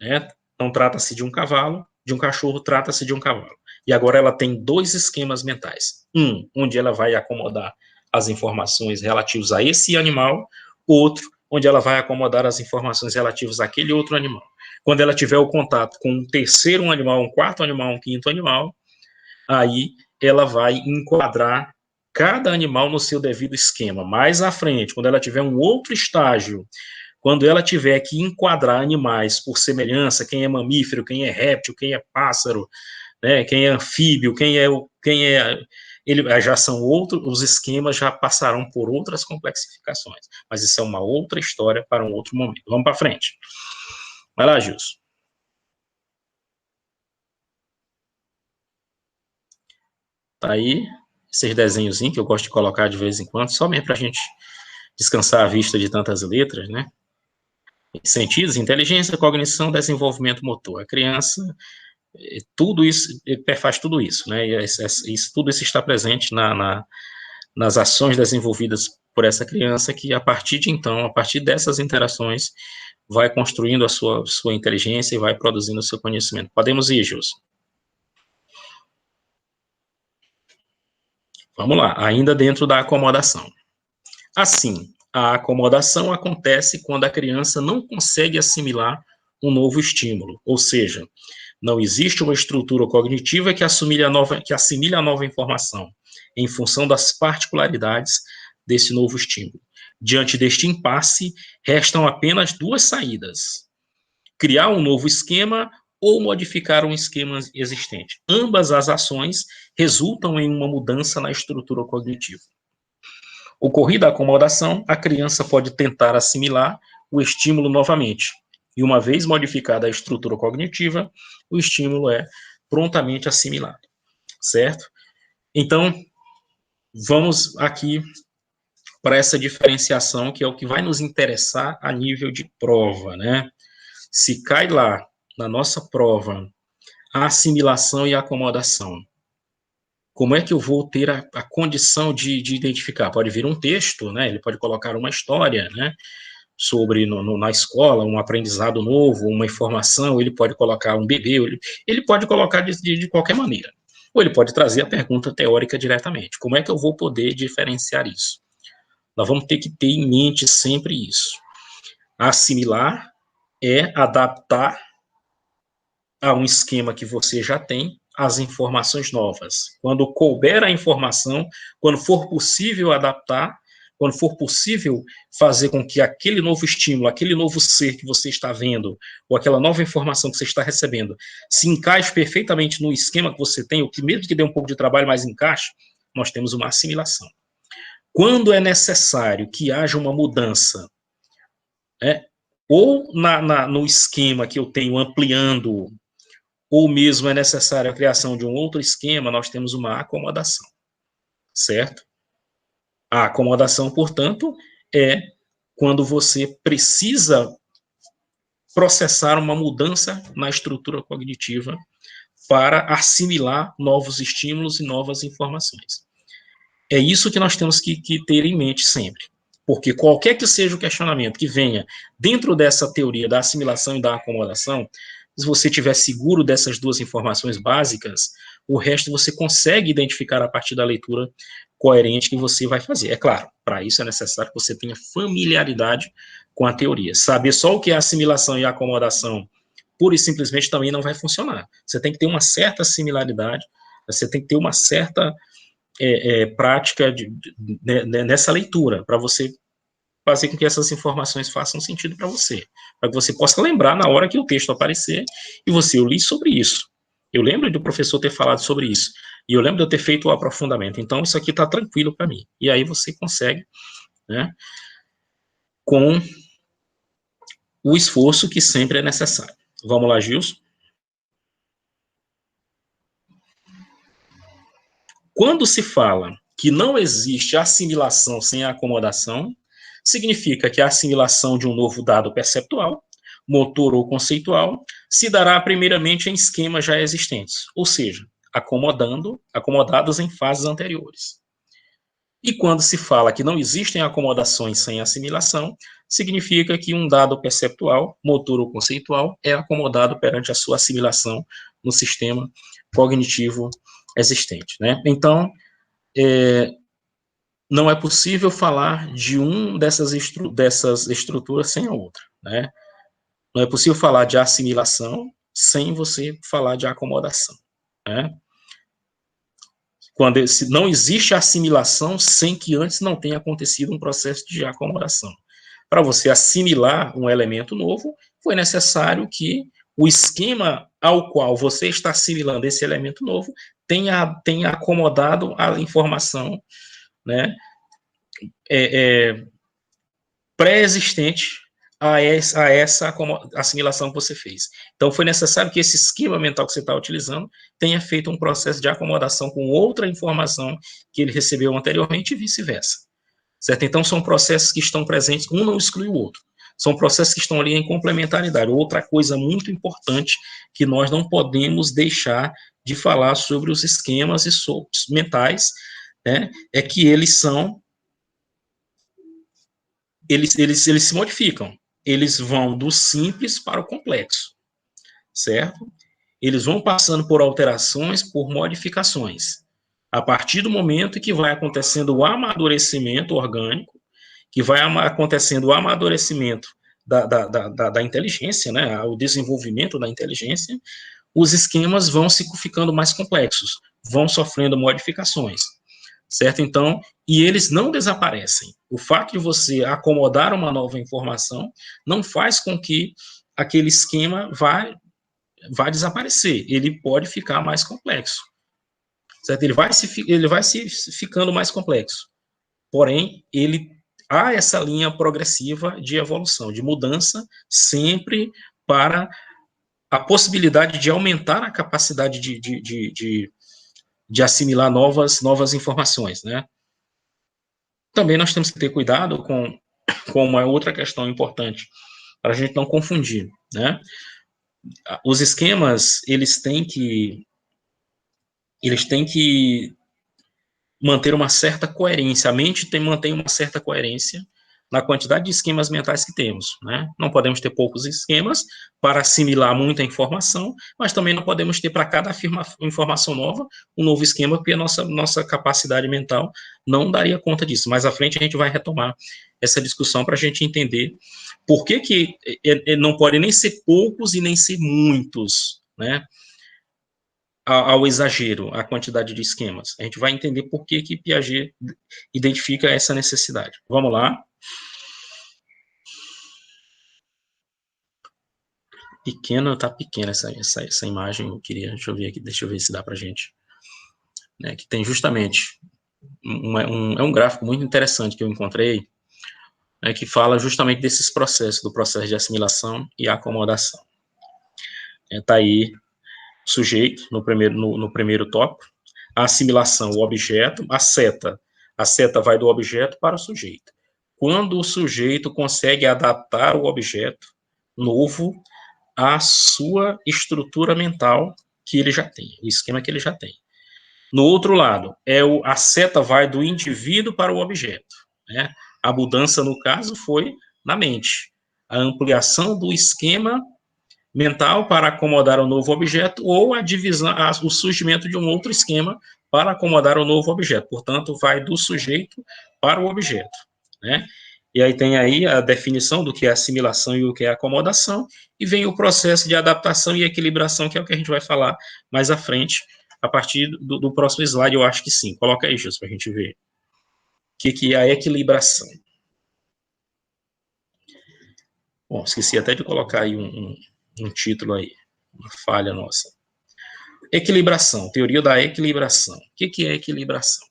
né? Não trata-se de um cavalo, de um cachorro, trata-se de um cavalo. E agora ela tem dois esquemas mentais. Onde ela vai acomodar as informações relativas a esse animal, outro, onde ela vai acomodar as informações relativas àquele outro animal. Quando ela tiver o contato com um terceiro animal, um quarto animal, um quinto animal, aí ela vai enquadrar cada animal no seu devido esquema. Mais à frente, quando ela tiver um outro estágio, quando ela tiver que enquadrar animais por semelhança, quem é mamífero, quem é réptil, quem é pássaro, né, quem é anfíbio, ele já são outros, os esquemas já passarão por outras complexificações, mas isso é uma outra história para um outro momento. Vamos para frente. Vai lá, Gilson. Tá aí esses desenhozinhos que eu gosto de colocar de vez em quando, só mesmo para a gente descansar a vista de tantas letras, né? Sentidos, inteligência, cognição, desenvolvimento motor. A criança, tudo isso, faz tudo isso, né? E tudo isso está presente nas ações desenvolvidas por essa criança, que a partir de então, a partir dessas interações, vai construindo a sua inteligência e vai produzindo o seu conhecimento. Podemos ir, Gilson. Vamos lá, ainda dentro da acomodação. Assim, a acomodação acontece quando a criança não consegue assimilar um novo estímulo, ou seja, não existe uma estrutura cognitiva que assimile a nova informação, em função das particularidades desse novo estímulo. Diante deste impasse, restam apenas duas saídas: criar um novo esquema ou modificar um esquema existente. Ambas as ações resultam em uma mudança na estrutura cognitiva. Ocorrida a acomodação, a criança pode tentar assimilar o estímulo novamente. E uma vez modificada a estrutura cognitiva, o estímulo é prontamente assimilado, certo? Então, vamos aqui para essa diferenciação, que é o que vai nos interessar a nível de prova, né? Se cai lá, na nossa prova, a assimilação e a acomodação, como é que eu vou ter a condição de identificar? Pode vir um texto, né? Ele pode colocar uma história, né? Sobre na escola, um aprendizado novo, uma informação, ele pode colocar um bebê, ele pode colocar de qualquer maneira. Ou ele pode trazer a pergunta teórica diretamente. Como é que eu vou poder diferenciar isso? Nós vamos ter que ter em mente sempre isso. Assimilar é adaptar a um esquema que você já tem as informações novas. Quando couber a informação, quando for possível adaptar, quando for possível fazer com que aquele novo estímulo, aquele novo ser que você está vendo, ou aquela nova informação que você está recebendo, se encaixe perfeitamente no esquema que você tem, ou que mesmo que dê um pouco de trabalho, mas encaixe, nós temos uma assimilação. Quando é necessário que haja uma mudança, ou no esquema que eu tenho ampliando, ou mesmo é necessária a criação de um outro esquema, nós temos uma acomodação, certo? A acomodação, portanto, é quando você precisa processar uma mudança na estrutura cognitiva para assimilar novos estímulos e novas informações. É isso que nós temos que ter em mente sempre, porque qualquer que seja o questionamento que venha dentro dessa teoria da assimilação e da acomodação, se você estiver seguro dessas duas informações básicas, o resto você consegue identificar a partir da leitura coerente que você vai fazer. É claro, para isso é necessário que você tenha familiaridade com a teoria. Saber só o que é assimilação e acomodação, pura e simplesmente, também não vai funcionar. Você tem que ter uma certa similaridade, você tem que ter uma certa prática nessa leitura, para você fazer com que essas informações façam sentido para você, para que você possa lembrar na hora que o texto aparecer, e você, eu li sobre isso, eu lembro do professor ter falado sobre isso, e eu lembro de eu ter feito o aprofundamento, então isso aqui está tranquilo para mim, e aí você consegue, né, com o esforço que sempre é necessário. Vamos lá, Gilson? Quando se fala que não existe assimilação sem acomodação, significa que a assimilação de um novo dado perceptual, motor ou conceitual, se dará primeiramente em esquemas já existentes, ou seja, acomodados em fases anteriores. E quando se fala que não existem acomodações sem assimilação, significa que um dado perceptual, motor ou conceitual, é acomodado perante a sua assimilação no sistema cognitivo existente, né? Então, não é possível falar de dessas estruturas sem a outra, né? Não é possível falar de assimilação sem você falar de acomodação, né? Se não existe assimilação sem que antes não tenha acontecido um processo de acomodação. Para você assimilar um elemento novo, foi necessário que o esquema ao qual você está assimilando esse elemento novo tenha acomodado a informação, né, pré-existente a essa assimilação que você fez. Então, foi necessário que esse esquema mental que você está utilizando tenha feito um processo de acomodação com outra informação que ele recebeu anteriormente e vice-versa. Certo? Então, são processos que estão presentes, um não exclui o outro. São processos que estão ali em complementaridade. Outra coisa muito importante que nós não podemos deixar de falar sobre os esquemas mentais, né, é que eles se modificam. Eles vão do simples para o complexo, certo? Eles vão passando por alterações, por modificações. A partir do momento que vai acontecendo o amadurecimento orgânico, que vai acontecendo o amadurecimento da inteligência, né, o desenvolvimento da inteligência, os esquemas vão se ficando mais complexos, vão sofrendo modificações, certo? Então, e eles não desaparecem. O fato de você acomodar uma nova informação não faz com que aquele esquema vá desaparecer. Ele pode ficar mais complexo, certo? Ele vai se ficando mais complexo. Porém, há essa linha progressiva de evolução, de mudança, sempre para a possibilidade de aumentar a capacidade de assimilar novas informações, né? Também nós temos que ter cuidado com uma outra questão importante, para a gente não confundir, né? Os esquemas, eles têm que manter uma certa coerência, a mente mantém uma certa coerência na quantidade de esquemas mentais que temos, né? Não podemos ter poucos esquemas para assimilar muita informação, mas também não podemos ter para cada informação nova um novo esquema, porque a nossa capacidade mental não daria conta disso. Mais à frente a gente vai retomar essa discussão para a gente entender por que não podem nem ser poucos e nem ser muitos, né? Ao exagero, a quantidade de esquemas. A gente vai entender por que Piaget identifica essa necessidade. Vamos lá. Tá pequena essa imagem, deixa eu ver se dá pra gente. Né, que tem justamente, é um gráfico muito interessante que eu encontrei, né, que fala justamente desses processos, do processo de assimilação e acomodação. Tá aí o sujeito, no primeiro tópico, a assimilação, o objeto, a seta vai do objeto para o sujeito. Quando o sujeito consegue adaptar o objeto novo à sua estrutura mental que ele já tem, o esquema que ele já tem. No outro lado, a seta vai do indivíduo para o objeto, né? A mudança, no caso, foi na mente. A ampliação do esquema mental para acomodar o novo objeto ou a divisão, o surgimento de um outro esquema para acomodar o novo objeto. Portanto, vai do sujeito para o objeto, né? E aí tem aí a definição do que é assimilação e o que é acomodação, e vem o processo de adaptação e equilibração, que é o que a gente vai falar mais à frente, a partir do próximo slide, eu acho que sim. Coloca aí, Gilson, para a gente ver. O que é a equilibração? Bom, esqueci até de colocar aí um título aí, uma falha nossa. Equilibração, teoria da equilibração. O que é equilibração?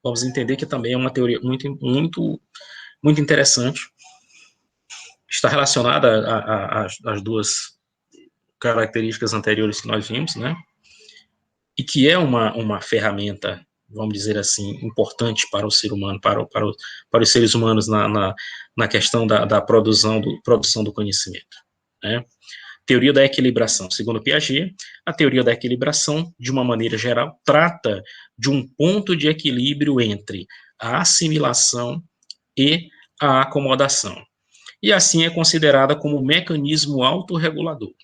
Vamos entender que também é uma teoria muito interessante. Está relacionada às duas características anteriores que nós vimos, né? E que é uma ferramenta, vamos dizer assim, importante para o ser humano, para os seres humanos na questão da produção do conhecimento, né? Teoria da equilibração. Segundo Piaget, a teoria da equilibração, de uma maneira geral, trata de um ponto de equilíbrio entre a assimilação e a acomodação. E assim é considerada como um mecanismo autorregulador,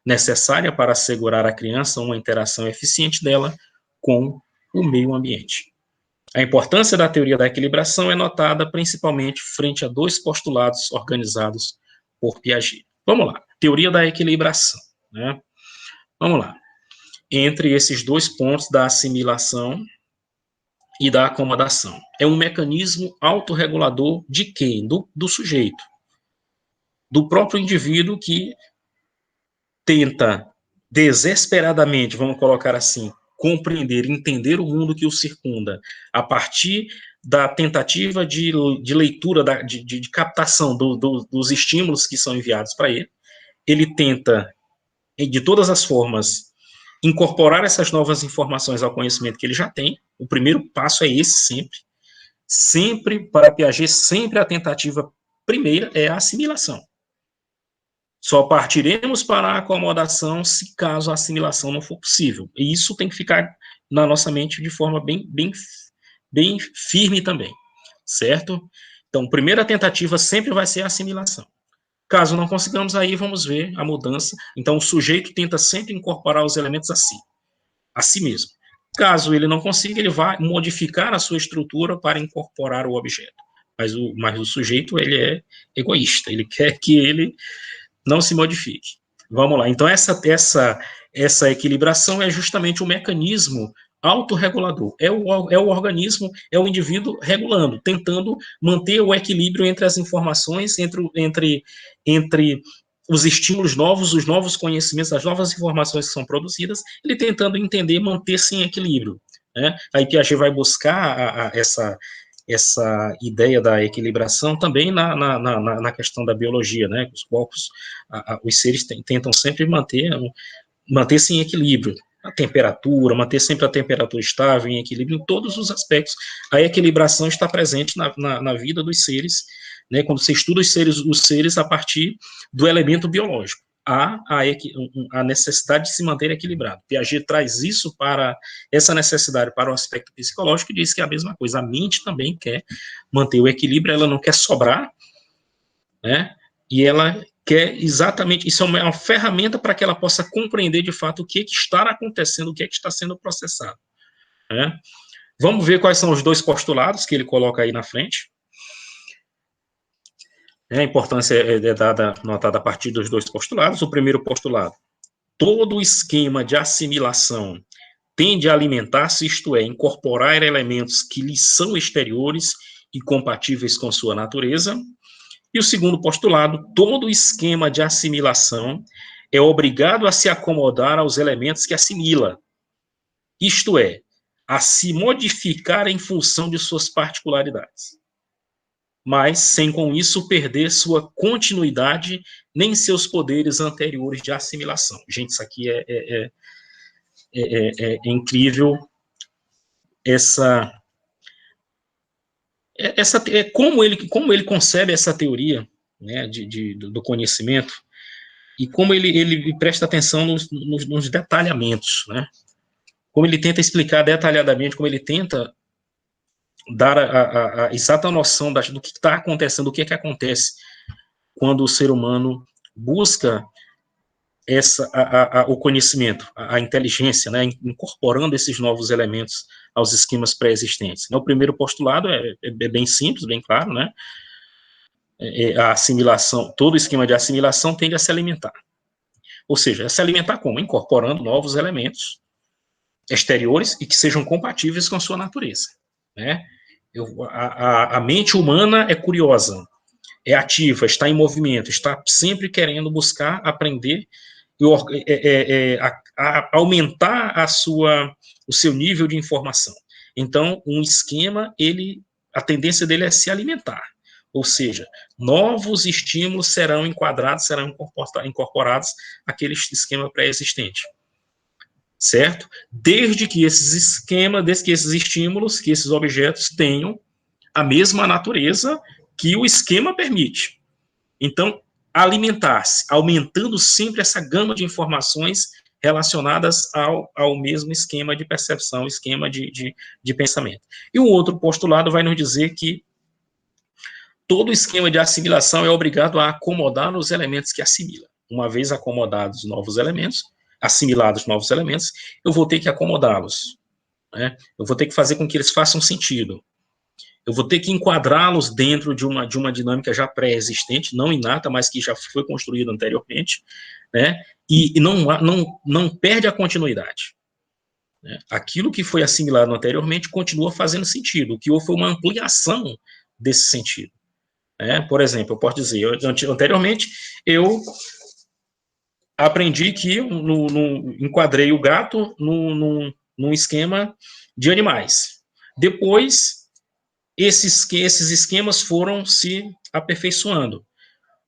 necessária para assegurar à criança uma interação eficiente dela com o meio ambiente. A importância da teoria da equilibração é notada principalmente frente a dois postulados organizados por Piaget. Vamos lá, teoria da equilibração, né? Vamos lá. Entre esses dois pontos da assimilação e da acomodação. É um mecanismo autorregulador de quem? Do sujeito. Do próprio indivíduo que tenta desesperadamente, vamos colocar assim, compreender, entender o mundo que o circunda, a partir da tentativa de leitura, de captação dos estímulos que são enviados para ele. Ele tenta, de todas as formas, incorporar essas novas informações ao conhecimento que ele já tem. O primeiro passo é esse sempre. Sempre, para Piaget, sempre a tentativa primeira é a assimilação. Só partiremos para a acomodação se caso a assimilação não for possível. E isso tem que ficar na nossa mente de forma bem firme também, certo? Então, primeira tentativa sempre vai ser a assimilação. Caso não consigamos, aí vamos ver a mudança. Então, o sujeito tenta sempre incorporar os elementos a si mesmo. Caso ele não consiga, ele vai modificar a sua estrutura para incorporar o objeto. Mas o sujeito, ele é egoísta, ele quer que ele não se modifique. Vamos lá. Então, essa equilibração é justamente o mecanismo autorregulador. É o organismo, é o indivíduo regulando, tentando manter o equilíbrio entre as informações, entre os estímulos novos, os novos conhecimentos, as novas informações que são produzidas, ele tentando entender, manter-se em equilíbrio, né? Aí Piaget vai buscar essa ideia da equilibração também na questão da biologia, né? Os corpos, os seres tentam sempre manter-se em equilíbrio, a temperatura, manter sempre a temperatura estável, em equilíbrio, em todos os aspectos. A equilibração está presente na vida dos seres, né, quando você estuda os seres a partir do elemento biológico. Há a necessidade de se manter equilibrado. Piaget traz isso para, essa necessidade para o aspecto psicológico, e diz que é a mesma coisa. A mente também quer manter o equilíbrio, ela não quer sobrar, né, e ela quer exatamente, isso é uma ferramenta para que ela possa compreender de fato o que está acontecendo, o que está sendo processado, né? Vamos ver quais são os dois postulados que ele coloca aí na frente. A importância é notada a partir dos dois postulados. O primeiro postulado: todo esquema de assimilação tende a alimentar-se, isto é, incorporar elementos que lhe são exteriores e compatíveis com sua natureza. E o segundo postulado: todo esquema de assimilação é obrigado a se acomodar aos elementos que assimila, isto é, a se modificar em função de suas particularidades, mas sem com isso perder sua continuidade nem seus poderes anteriores de assimilação. Gente, isso aqui é incrível, como ele concebe essa teoria, né, do conhecimento, e como ele presta atenção nos detalhamentos, né, como ele tenta explicar detalhadamente, como ele tenta dar a exata noção do que está acontecendo, do que acontece quando o ser humano busca o conhecimento, a inteligência, né, incorporando esses novos elementos aos esquemas pré-existentes. O primeiro postulado é bem simples, bem claro, né? A assimilação, todo esquema de assimilação tende a se alimentar. Ou seja, se alimentar como? Incorporando novos elementos exteriores e que sejam compatíveis com a sua natureza, né? A mente humana é curiosa, é ativa, está em movimento, está sempre querendo buscar aprender e aumentar o seu nível de informação. Então, um esquema, a tendência dele é se alimentar, ou seja, novos estímulos serão enquadrados, serão incorporados àquele esquema pré-existente, certo? Desde que esses estímulos, que esses objetos tenham a mesma natureza que o esquema permite. Então, alimentar-se, aumentando sempre essa gama de informações relacionadas ao mesmo esquema de percepção, esquema de pensamento. E o outro postulado vai nos dizer que todo esquema de assimilação é obrigado a acomodar os elementos que assimila. Uma vez acomodados novos elementos, assimilados novos elementos, eu vou ter que acomodá-los, né? Eu vou ter que fazer com que eles façam sentido. Eu vou ter que enquadrá-los dentro de uma dinâmica já pré-existente, não inata, mas que já foi construída anteriormente, né? E não perde a continuidade, né? Aquilo que foi assimilado anteriormente continua fazendo sentido, o que houve foi uma ampliação desse sentido, né? Por exemplo, eu posso dizer, anteriormente, eu aprendi que enquadrei o gato num esquema de animais. Depois, esses esquemas foram se aperfeiçoando,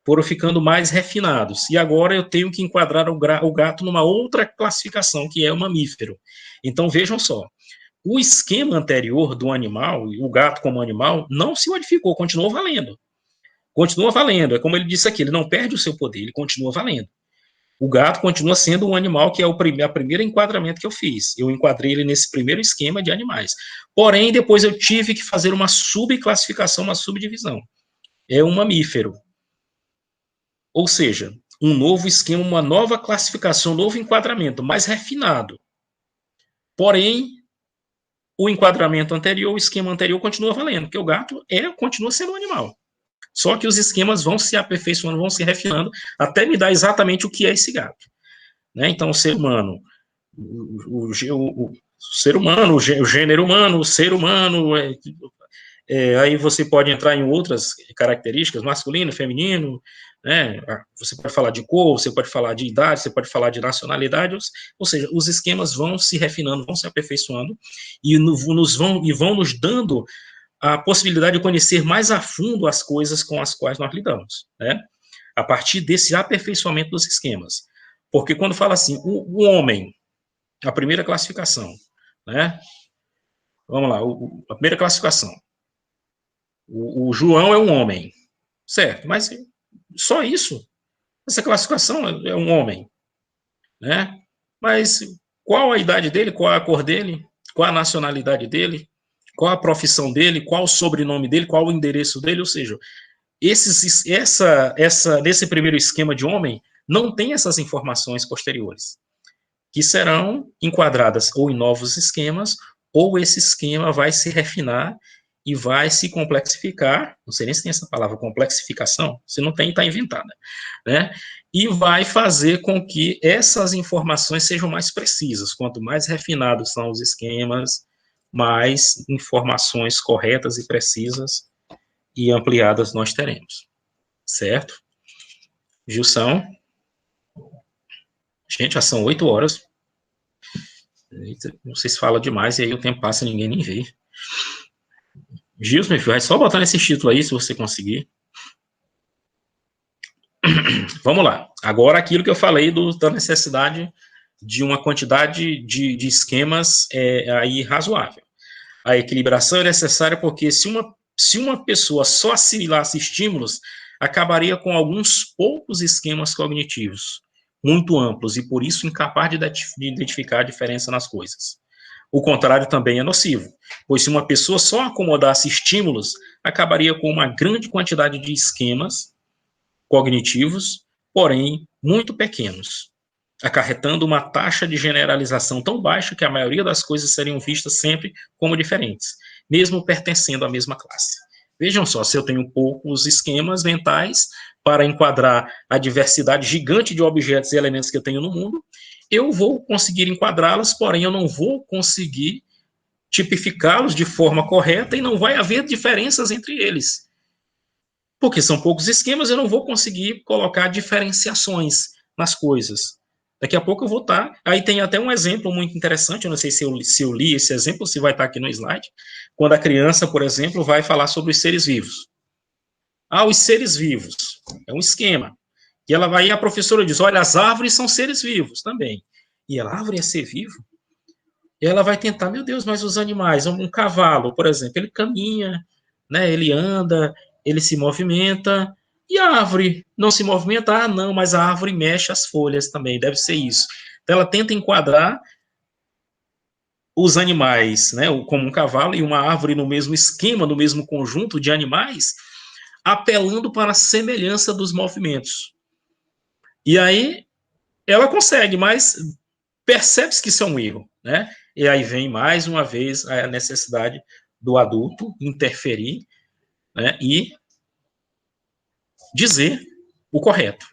foram ficando mais refinados, e agora eu tenho que enquadrar o gato numa outra classificação, que é o mamífero. Então, vejam só, o esquema anterior do animal, o gato como animal, não se modificou, continuou valendo. Continua valendo, é como ele disse aqui, ele não perde o seu poder, ele continua valendo. O gato continua sendo um animal que é o primeiro enquadramento que eu fiz. Eu enquadrei ele nesse primeiro esquema de animais. Porém, depois eu tive que fazer uma subclassificação, uma subdivisão. É um mamífero. Ou seja, um novo esquema, uma nova classificação, um novo enquadramento, mais refinado. Porém, o enquadramento anterior, o esquema anterior continua valendo, porque o gato continua sendo um animal. Só que os esquemas vão se aperfeiçoando, vão se refinando, até me dar exatamente o que é esse gato, né? Então, o ser humano, o ser humano, o gênero humano, o ser humano, aí você pode entrar em outras características, masculino, feminino, né? Você pode falar de cor, você pode falar de idade, você pode falar de nacionalidade, ou seja, os esquemas vão se refinando, vão se aperfeiçoando e vão nos dando a possibilidade de conhecer mais a fundo as coisas com as quais nós lidamos, né? A partir desse aperfeiçoamento dos esquemas. Porque quando fala assim, o homem, A primeira classificação, né? Vamos lá, a primeira classificação. O João é um homem, certo? Mas só isso. Essa classificação é um homem, né? Mas qual a idade dele, qual a cor dele, qual a nacionalidade dele, qual a profissão dele, qual o sobrenome dele, qual o endereço dele, ou seja, nesse primeiro esquema de homem, não tem essas informações posteriores, que serão enquadradas ou em novos esquemas, ou esse esquema vai se refinar e vai se complexificar, não sei nem se tem essa palavra, complexificação, se não tem, está inventada, né? E vai fazer com que essas informações sejam mais precisas. Quanto mais refinados são os esquemas, mais informações corretas e precisas e ampliadas nós teremos, certo? Gilson? Gente, já são 8 horas. Não sei se fala demais e aí o tempo passa e ninguém nem vê. Gilson, meu filho, vai só botar nesse título aí, se você conseguir. Vamos lá. Agora, aquilo que eu falei da necessidade de uma quantidade de esquemas aí razoável. A equilibração é necessária porque se uma pessoa só assimilasse estímulos, acabaria com alguns poucos esquemas cognitivos, muito amplos, e por isso incapaz de identificar a diferença nas coisas. O contrário também é nocivo, pois se uma pessoa só acomodasse estímulos, acabaria com uma grande quantidade de esquemas cognitivos, porém muito pequenos, acarretando uma taxa de generalização tão baixa que a maioria das coisas seriam vistas sempre como diferentes, mesmo pertencendo à mesma classe. Vejam só, se eu tenho poucos esquemas mentais para enquadrar a diversidade gigante de objetos e elementos que eu tenho no mundo, eu vou conseguir enquadrá-los, porém eu não vou conseguir tipificá-los de forma correta e não vai haver diferenças entre eles. Porque são poucos esquemas, eu não vou conseguir colocar diferenciações nas coisas. Daqui a pouco eu vou estar. Aí tem até um exemplo muito interessante, eu não sei se eu li esse exemplo, se vai estar aqui no slide, quando a criança, por exemplo, vai falar sobre os seres vivos. Ah, os seres vivos. É um esquema. E ela vai, e a professora diz: olha, as árvores são seres vivos também. E ela, árvore é ser vivo? E ela vai tentar, meu Deus, mas os animais, um cavalo, por exemplo, ele caminha, né, ele anda, ele se movimenta, e a árvore não se movimenta? Ah, não, mas a árvore mexe as folhas também, deve ser isso. Então ela tenta enquadrar os animais, né, como um cavalo e uma árvore no mesmo esquema, no mesmo conjunto de animais, apelando para a semelhança dos movimentos. E aí ela consegue, mas percebe-se que isso é um erro, né? E aí vem mais uma vez a necessidade do adulto interferir, né, e dizer o correto.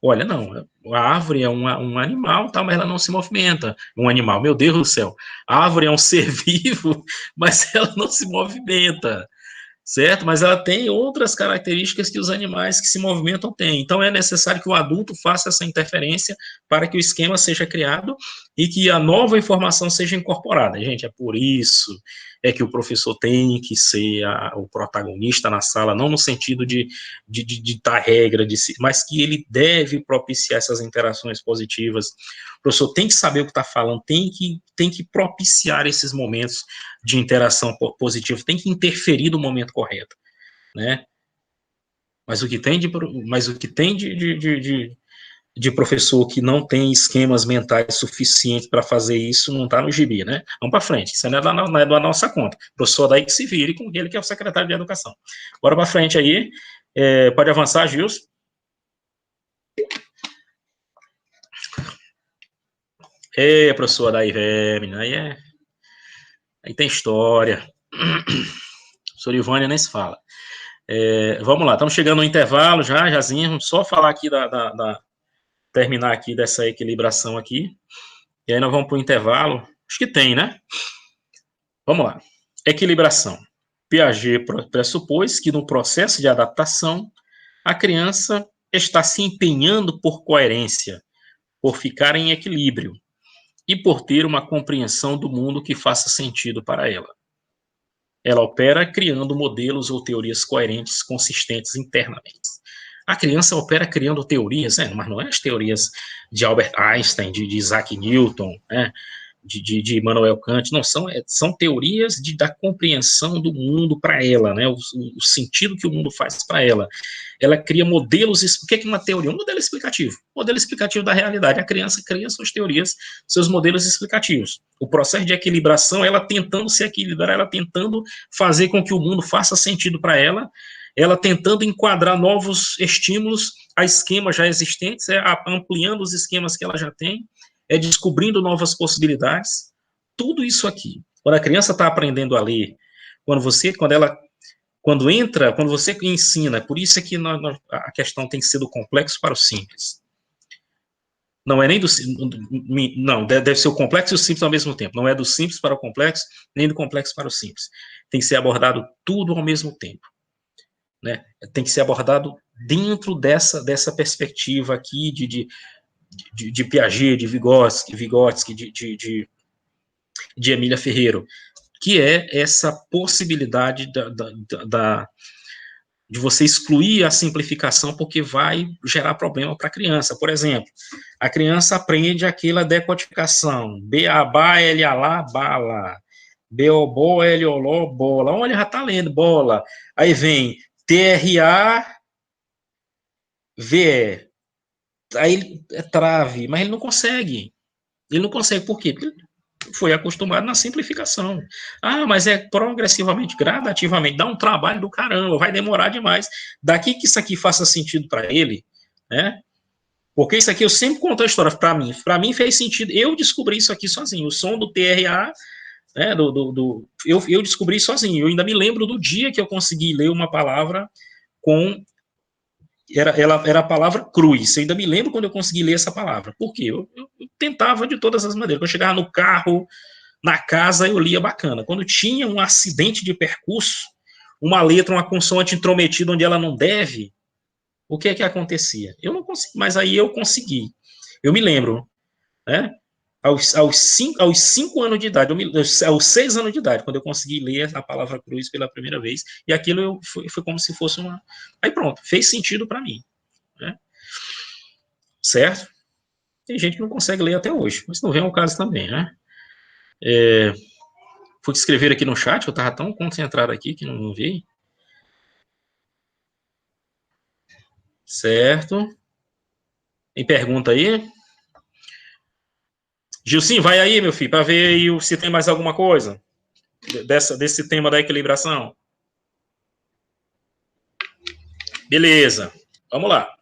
Olha, não, a árvore é um animal, tá, mas ela não se movimenta. Um animal, meu Deus do céu, a árvore é um ser vivo, mas ela não se movimenta, certo? Mas ela tem outras características que os animais que se movimentam têm. Então, é necessário que o adulto faça essa interferência para que o esquema seja criado e que a nova informação seja incorporada. Gente, é por isso que o professor tem que ser o protagonista na sala, não no sentido de ditar regra, mas que ele deve propiciar essas interações positivas. O professor tem que saber o que está falando, tem que propiciar esses momentos de interação positiva, tem que interferir no momento correto, né? Mas o que tem de professor que não tem esquemas mentais suficientes para fazer isso não está no gibi, né? Vamos para frente, isso não é da nossa conta. O professor daí que se vire com ele que é o secretário de Educação. Bora para frente aí, pode avançar, Gilson. Professor daí, velho, aí tem história. Professor Ivânia nem se fala. Vamos lá, estamos chegando no intervalo jazinho, vamos só falar aqui terminar aqui dessa equilibração aqui, e aí nós vamos para o intervalo, acho que tem, né? Vamos lá. Equilibração. Piaget pressupôs que no processo de adaptação, a criança está se empenhando por coerência, por ficar em equilíbrio e por ter uma compreensão do mundo que faça sentido para ela. Ela opera criando modelos ou teorias coerentes, consistentes internamente. A criança opera criando teorias, mas não é as teorias de Albert Einstein, de Isaac Newton, né? de Immanuel Kant, não, são teorias da compreensão do mundo para ela, né, o sentido que o mundo faz para ela. Ela cria modelos, o que é uma teoria? Um modelo explicativo da realidade. A criança cria suas teorias, seus modelos explicativos. O processo de equilibração, ela tentando se equilibrar, ela tentando fazer com que o mundo faça sentido para ela tentando enquadrar novos estímulos a esquemas já existentes, ampliando os esquemas que ela já tem, descobrindo novas possibilidades, tudo isso aqui. Quando a criança está aprendendo a ler, quando você ensina, por isso é que a questão tem que ser do complexo para o simples. Não é nem não, deve ser o complexo e o simples ao mesmo tempo. Não é do simples para o complexo, nem do complexo para o simples. Tem que ser abordado tudo ao mesmo tempo. Né? Tem que ser abordado dentro dessa perspectiva aqui de Piaget, de Vygotsky, de Emília Ferreiro, que é essa possibilidade de você excluir a simplificação, porque vai gerar problema para a criança. Por exemplo, a criança aprende aquela decodificação, B-A-B-A, L-A-Lá, bala, B-O-Bo, L-O-Ló, bola. Olha, já está lendo, bola. Aí vem T-R-A-V-E. Aí ele trave, mas ele não consegue. Ele não consegue, por quê? Porque ele foi acostumado na simplificação. Ah, mas é progressivamente, gradativamente, dá um trabalho do caramba, vai demorar demais. Daqui que isso aqui faça sentido para ele, né? Porque isso aqui eu sempre conto a história para mim fez sentido. Eu descobri isso aqui sozinho, o som do TRA, né, eu descobri sozinho. Eu ainda me lembro do dia que eu consegui ler uma palavra com era a palavra cruz. Eu ainda me lembro quando eu consegui ler essa palavra. Por quê? Eu tentava de todas as maneiras. Quando eu chegava no carro, na casa, eu lia bacana. Quando tinha um acidente de percurso, uma letra, uma consoante intrometida onde ela não deve, o que é que acontecia? Eu não consegui, mas aí eu consegui. Eu me lembro, né? Aos 5 anos de idade, aos 6 anos de idade, quando eu consegui ler a palavra cruz pela primeira vez, e aquilo foi como se fosse uma... Aí pronto, fez sentido para mim. Né? Certo? Tem gente que não consegue ler até hoje, mas não vem ao caso também, né? Fui escrever aqui no chat, eu estava tão concentrado aqui que não vi. Certo? Tem pergunta aí? Gilsim, vai aí, meu filho, para ver aí se tem mais alguma coisa desse tema da equilibração. Beleza, vamos lá.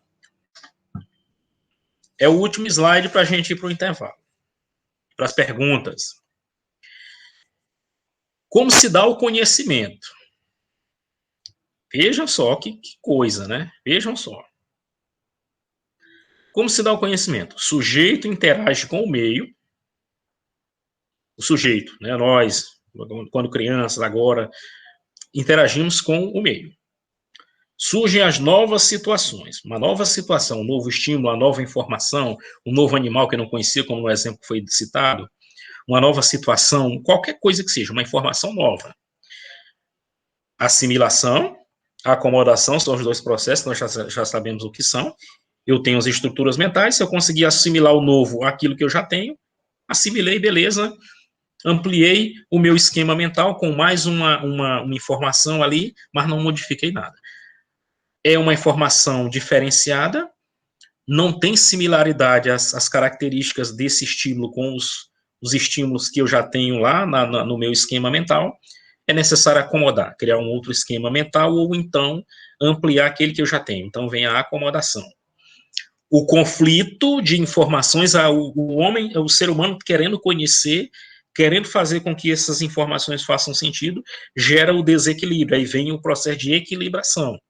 É o último slide para a gente ir para o intervalo. Para as perguntas. Como se dá o conhecimento? Vejam só que coisa, né? Vejam só. Como se dá o conhecimento? O sujeito interage com o meio. O sujeito, né? Nós, quando crianças, agora, interagimos com o meio. Surgem as novas situações. Uma nova situação, um novo estímulo, uma nova informação, um novo animal que eu não conhecia, como no exemplo que foi citado, uma nova situação, qualquer coisa que seja, uma informação nova. Assimilação, acomodação, são os dois processos, nós já sabemos o que são. Eu tenho as estruturas mentais, se eu conseguir assimilar o novo àquilo que eu já tenho, assimilei, beleza, ampliei o meu esquema mental com mais uma informação ali, mas não modifiquei nada. É uma informação diferenciada, não tem similaridade às características desse estímulo com os estímulos que eu já tenho lá no meu esquema mental, é necessário acomodar, criar um outro esquema mental ou então ampliar aquele que eu já tenho. Então vem a acomodação. O conflito de informações, o ser humano querendo conhecer, querendo fazer com que essas informações façam sentido, gera o desequilíbrio, aí vem o processo de equilibração,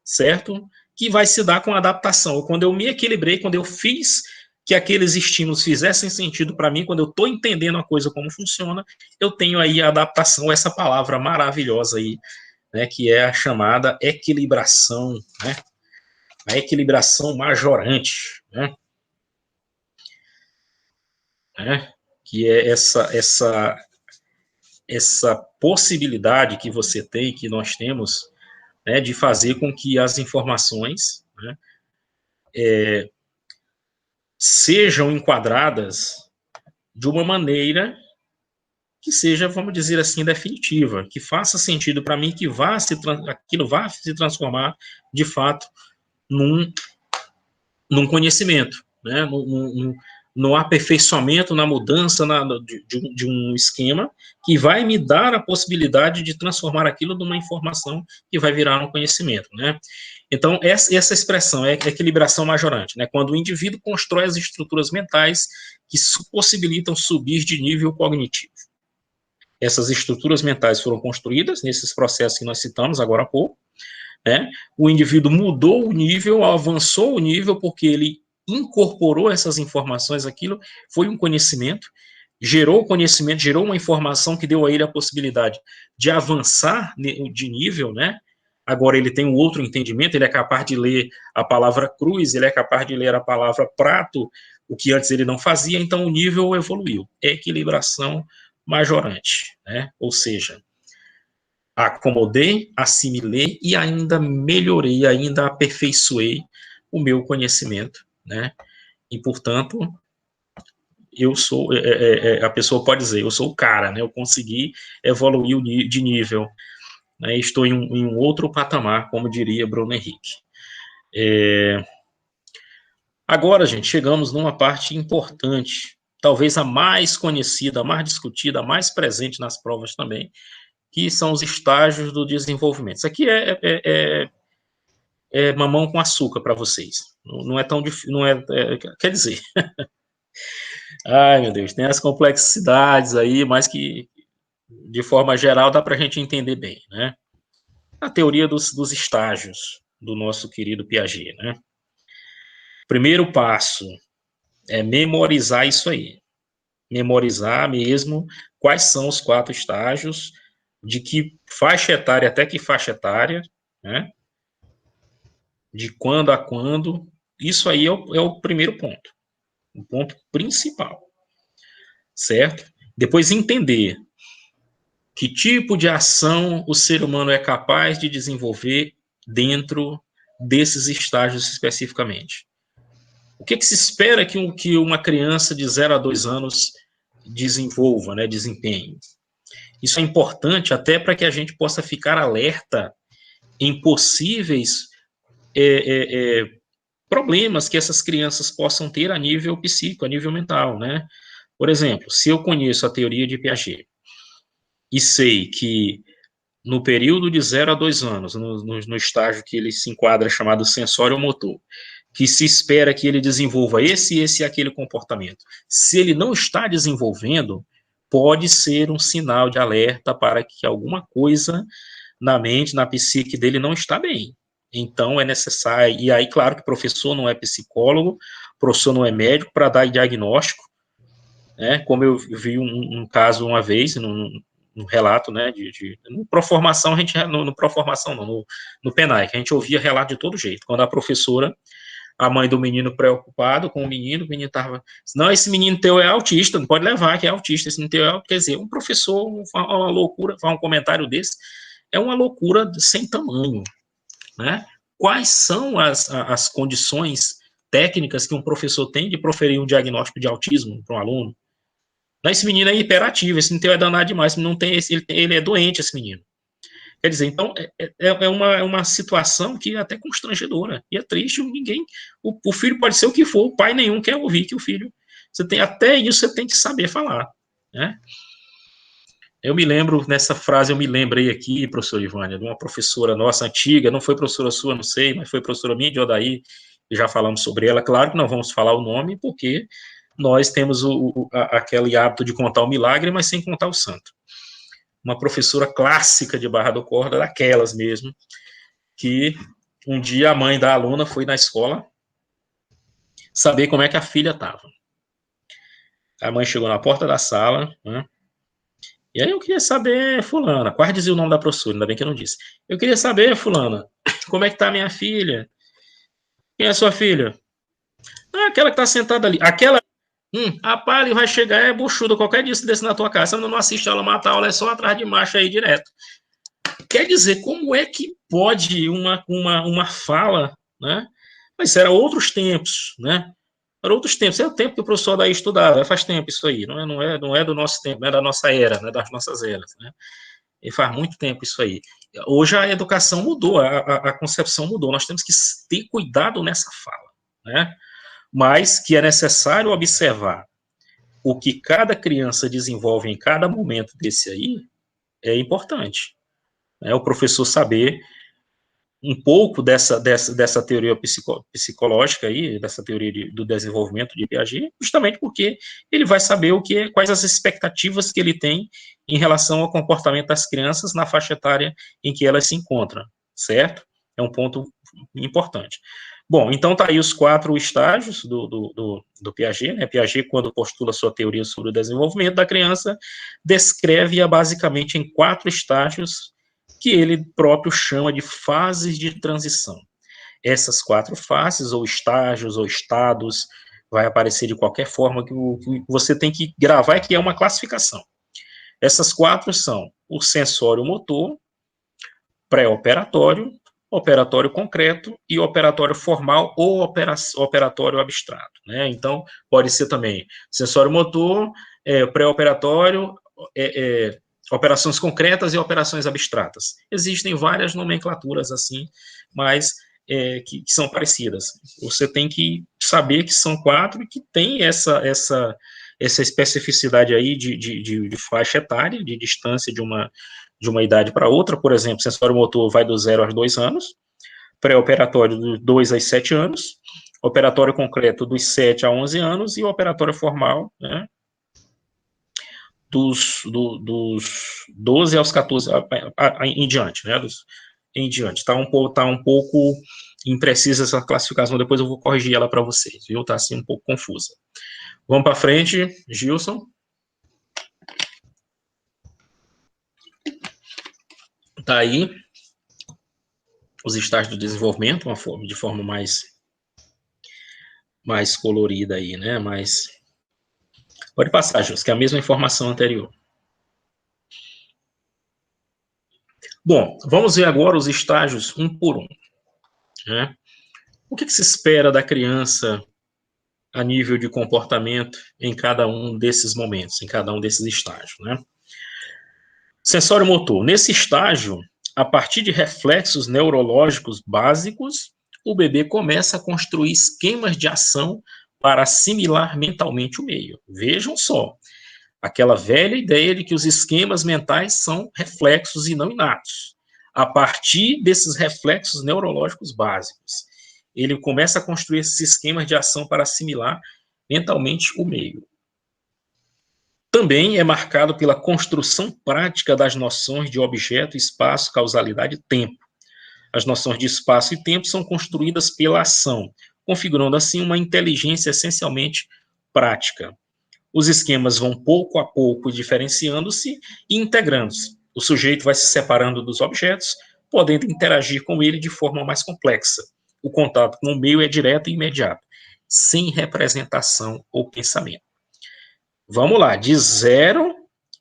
certo? Que vai se dar com a adaptação. Quando eu me equilibrei, quando eu fiz que aqueles estímulos fizessem sentido para mim, quando eu estou entendendo a coisa como funciona, eu tenho aí a adaptação, essa palavra maravilhosa aí, né, que é a chamada equilibração, né? A equilibração majorante, né? Que é essa possibilidade que você tem, que nós temos, né, de fazer com que as informações, né, sejam enquadradas de uma maneira que seja, vamos dizer assim, definitiva, que faça sentido para mim, que aquilo vá se transformar, de fato, num conhecimento, né? No aperfeiçoamento, na mudança de um esquema que vai me dar a possibilidade de transformar aquilo numa informação que vai virar um conhecimento, né? Então, essa expressão é equilibração majorante, né? Quando o indivíduo constrói as estruturas mentais que possibilitam subir de nível cognitivo. Essas estruturas mentais foram construídas nesses processos que nós citamos agora há pouco, né? O indivíduo mudou o nível, avançou o nível, porque ele incorporou essas informações, aquilo foi um conhecimento, gerou conhecimento, gerou uma informação que deu a ele a possibilidade de avançar de nível, né? Agora ele tem um outro entendimento, ele é capaz de ler a palavra cruz, ele é capaz de ler a palavra prato, o que antes ele não fazia, então o nível evoluiu. Equilibração majorante, né? Ou seja, acomodei, assimilei e ainda melhorei, ainda aperfeiçoei o meu conhecimento, né? E, portanto, eu sou, a pessoa pode dizer, eu sou o cara, né? Eu consegui evoluir de nível, né? Estou em um outro patamar, como diria Bruno Henrique. Agora, gente, chegamos numa parte importante, talvez a mais conhecida, a mais discutida, a mais presente nas provas também, que são os estágios do desenvolvimento. Isso aqui é mamão com açúcar para vocês. Não é tão difícil, quer dizer, ai meu Deus, tem as complexidades aí, mas que de forma geral dá para a gente entender bem, né? A teoria dos estágios do nosso querido Piaget, né? Primeiro passo é memorizar isso aí, memorizar mesmo quais são os 4 estágios, de que faixa etária até que faixa etária, né? De quando a quando, isso aí é o primeiro ponto, o ponto principal, certo? Depois entender que tipo de ação o ser humano é capaz de desenvolver dentro desses estágios especificamente. O que se espera que uma criança de 0 a 2 anos desenvolva, né, desempenhe? Isso é importante até para que a gente possa ficar alerta em possíveis problemas que essas crianças possam ter a nível psíquico, a nível mental, né? Por exemplo, se eu conheço a teoria de Piaget e sei que no período de 0 a 2 anos, no estágio que ele se enquadra chamado sensório-motor, que se espera que ele desenvolva esse e aquele comportamento. Se ele não está desenvolvendo, pode ser um sinal de alerta para que alguma coisa na mente, na psique dele não está bem. Então, é necessário, e aí, claro que o professor não é psicólogo, o professor não é médico para dar diagnóstico, né, como eu vi um caso uma vez, num relato, né, no Proformação, no Proformação não, no PENAI, que a gente ouvia relato de todo jeito, quando a professora, a mãe do menino preocupado com o menino estava, não, esse menino teu é autista, não pode levar que é autista, esse menino teu é, quer dizer, um professor, uma loucura, faz um comentário desse, é uma loucura sem tamanho, né? Quais são as condições técnicas que um professor tem de proferir um diagnóstico de autismo para um aluno? Esse menino é hiperativo, esse menino é danado demais, não tem ele é doente, esse menino. Quer dizer, então, é uma situação que é até constrangedora, e é triste, o filho pode ser o que for, o pai nenhum quer ouvir que o filho, até isso você tem que saber falar, né? Eu me lembro, nessa frase, eu me lembrei aqui, professor Ivânia, de uma professora nossa antiga, não foi professora sua, não sei, mas foi professora minha de Odaí, já falamos sobre ela, claro que não vamos falar o nome, porque nós temos aquele hábito de contar o milagre, mas sem contar o santo. Uma professora clássica de Barra do Corda, daquelas mesmo, que um dia a mãe da aluna foi na escola saber como é que a filha estava. A mãe chegou na porta da sala, né? E aí eu queria saber, fulana, quase dizia o nome da professora, ainda bem que eu não disse. Eu queria saber, fulana, como é que tá a minha filha? Quem é a sua filha? Ah, aquela que tá sentada ali. Aquela, rapaz, ele vai chegar, é buchuda, qualquer dia se desse na tua casa, você não assiste ela matar aula, é só atrás de macho aí direto. Quer dizer, como é que pode uma fala, né? Mas era outros tempos, né? Eram outros tempos, é o tempo que o professor daí estudava, faz tempo isso aí, não é do nosso tempo, não é da nossa era, não é das nossas eras, né? E faz muito tempo isso aí. Hoje a educação mudou, a concepção mudou, nós temos que ter cuidado nessa fala, né? Mas que é necessário observar o que cada criança desenvolve em cada momento desse aí é importante, né? O professor saber um pouco dessa teoria psicológica aí, dessa teoria do desenvolvimento de Piaget, justamente porque ele vai saber quais as expectativas que ele tem em relação ao comportamento das crianças na faixa etária em que elas se encontram, certo? É um ponto importante. Bom, então tá aí os 4 estágios do Piaget, né? Piaget, quando postula sua teoria sobre o desenvolvimento da criança, descreve-a basicamente em 4 estágios que ele próprio chama de fases de transição. Essas 4 fases, ou estágios, ou estados, vai aparecer de qualquer forma que você tem que gravar, que é uma classificação. Essas 4 são o sensório motor, pré-operatório, operatório concreto e operatório formal ou operatório abstrato, né? Então, pode ser também sensório motor, pré-operatório, operações concretas e operações abstratas. Existem várias nomenclaturas assim, mas que são parecidas. Você tem que saber que são 4 e que tem essa especificidade aí de faixa etária, de distância de uma idade para outra. Por exemplo, sensório motor vai do 0 aos 2 anos, pré-operatório dos 2 aos 7 anos, operatório concreto dos 7 a 11 anos e o operatório formal, né, dos 12 aos 14 em diante, né, em diante. Está um pouco imprecisa essa classificação, depois eu vou corrigir ela para vocês, viu? Está assim um pouco confusa. Vamos para frente, Gilson. Está aí os estágios do desenvolvimento, de forma mais colorida aí, né? Pode passar, Gilson, que é a mesma informação anterior. Bom, vamos ver agora os estágios um por um, né? O que se espera da criança a nível de comportamento em cada um desses momentos, em cada um desses estágios, né? Sensório motor. Nesse estágio, a partir de reflexos neurológicos básicos, o bebê começa a construir esquemas de ação para assimilar mentalmente o meio. Vejam só, aquela velha ideia de que os esquemas mentais são reflexos e não inatos. A partir desses reflexos neurológicos básicos, ele começa a construir esses esquemas de ação para assimilar mentalmente o meio. Também é marcado pela construção prática das noções de objeto, espaço, causalidade e tempo. As noções de espaço e tempo são construídas pela ação, configurando assim uma inteligência essencialmente prática. Os esquemas vão pouco a pouco diferenciando-se e integrando-se. O sujeito vai se separando dos objetos, podendo interagir com ele de forma mais complexa. O contato com o meio é direto e imediato, sem representação ou pensamento. Vamos lá, de 0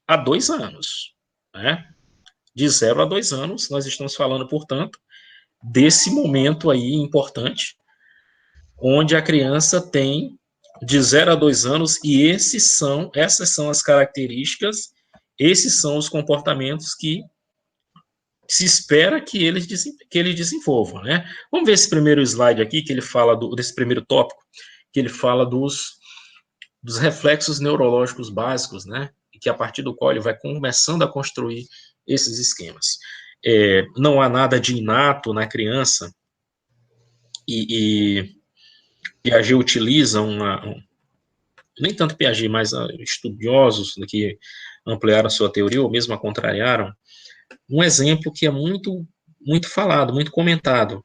a 2 anos, né? De 0 a 2 anos, nós estamos falando, portanto, desse momento aí importante, onde a criança tem de 0 a 2 anos, e essas são as características, esses são os comportamentos que se espera que eles desenvolvam, né? Vamos ver esse primeiro slide aqui, que ele fala desse primeiro tópico, que ele fala dos reflexos neurológicos básicos, né? E que a partir do qual ele vai começando a construir esses esquemas. Não há nada de inato na criança, e Piaget utiliza nem tanto Piaget, mas estudiosos que ampliaram sua teoria, ou mesmo a contrariaram, um exemplo que é muito, muito falado, muito comentado,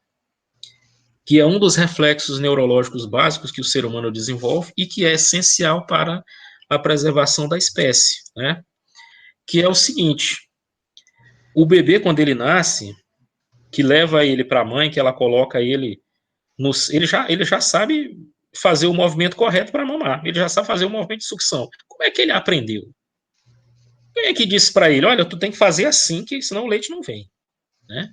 que é um dos reflexos neurológicos básicos que o ser humano desenvolve e que é essencial para a preservação da espécie, né? Que é o seguinte: o bebê, quando ele nasce, que leva ele para a mãe, que ela coloca ele ele já sabe fazer o movimento correto para mamar, ele já sabe fazer o movimento de sucção. Como é que ele aprendeu? Quem é que disse para ele, olha, tu tem que fazer assim, que senão o leite não vem, né?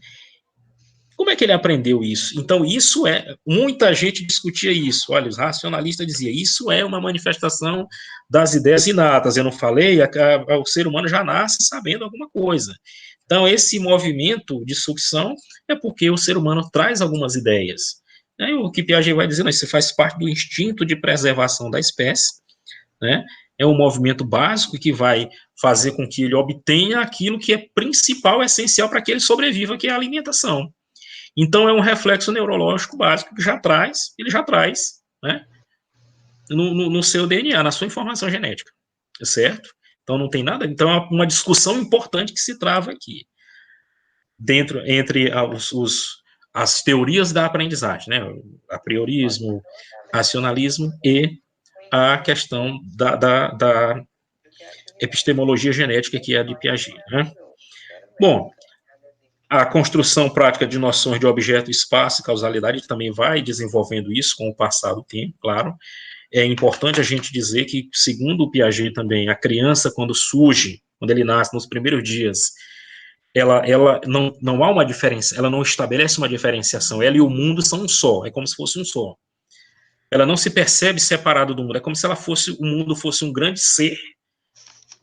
Como é que ele aprendeu isso? Então, isso muita gente discutia isso. Olha, os racionalistas diziam, isso é uma manifestação das ideias inatas. Eu não falei, o ser humano já nasce sabendo alguma coisa. Então, esse movimento de sucção é porque o ser humano traz algumas ideias. Aí, o que Piaget vai dizer, isso faz parte do instinto de preservação da espécie, né? É um movimento básico que vai fazer com que ele obtenha aquilo que é principal, essencial para que ele sobreviva, que é a alimentação. Então, é um reflexo neurológico básico que ele já traz, né, no seu DNA, na sua informação genética, certo? Então, não tem nada, então é uma discussão importante que se trava aqui, entre as teorias da aprendizagem, né, a priorismo, racionalismo e a questão da epistemologia genética, que é a de Piaget, né? Bom, a construção prática de noções de objeto, espaço e causalidade também vai desenvolvendo isso com o passar do tempo, claro. É importante a gente dizer que, segundo o Piaget também, a criança, quando surge, quando ele nasce, nos primeiros dias, ela não há uma diferença, ela não estabelece uma diferenciação, ela e o mundo são um só, é como se fosse um só. Ela não se percebe separado do mundo, é como se o mundo fosse um grande ser,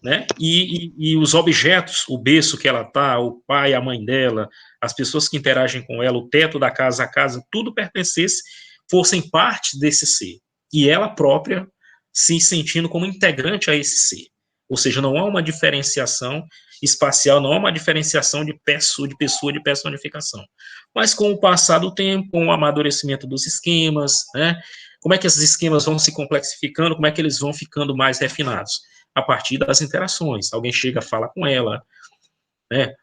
né? E os objetos, o berço que ela está, o pai, a mãe dela, as pessoas que interagem com ela, o teto da casa, a casa, tudo pertencesse, fossem parte desse ser. E ela própria se sentindo como integrante a esse ser. Ou seja, não há uma diferenciação espacial, não há uma diferenciação de personificação. Mas com o passar do tempo, com o amadurecimento dos esquemas, né? Como é que esses esquemas vão se complexificando, como é que eles vão ficando mais refinados? A partir das interações. Alguém chega, fala com ela, né?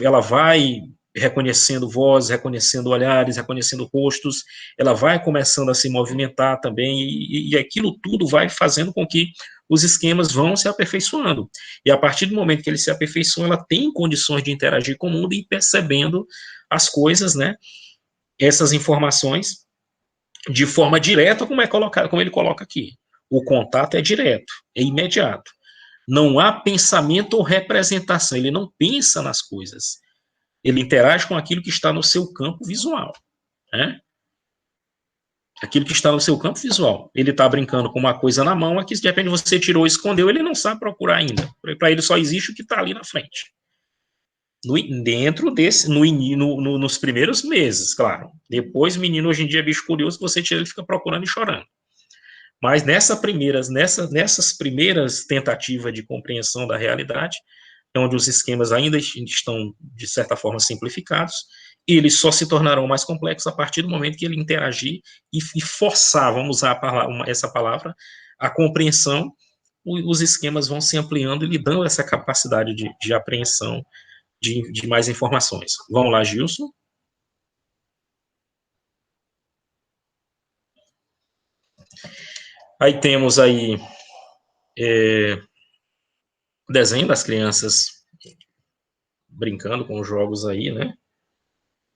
Ela vai reconhecendo vozes, reconhecendo olhares, reconhecendo rostos, ela vai começando a se movimentar também, e aquilo tudo vai fazendo com que os esquemas vão se aperfeiçoando. E a partir do momento que ele se aperfeiçoa, ela tem condições de interagir com o mundo e ir percebendo as coisas, né? Essas informações de forma direta, como ele coloca aqui. O contato é direto, é imediato. Não há pensamento ou representação, ele não pensa nas coisas. Ele interage com aquilo que está no seu campo visual, né? Aquilo que está no seu campo visual. Ele está brincando com uma coisa na mão, aqui de repente você tirou e escondeu, ele não sabe procurar ainda. Para ele só existe o que está ali na frente. Nos primeiros meses, claro. Depois, menino, hoje em dia é bicho curioso, você tira, ele fica procurando e chorando. Mas nessas primeiras tentativas de compreensão da realidade, onde os esquemas ainda estão, de certa forma, simplificados, eles só se tornarão mais complexos a partir do momento que ele interagir e forçar, vamos usar essa palavra, a compreensão, os esquemas vão se ampliando e lhe dando essa capacidade de apreensão de mais informações. Vamos lá, Gilson. Aí temos aí desenho das crianças brincando com os jogos aí, né?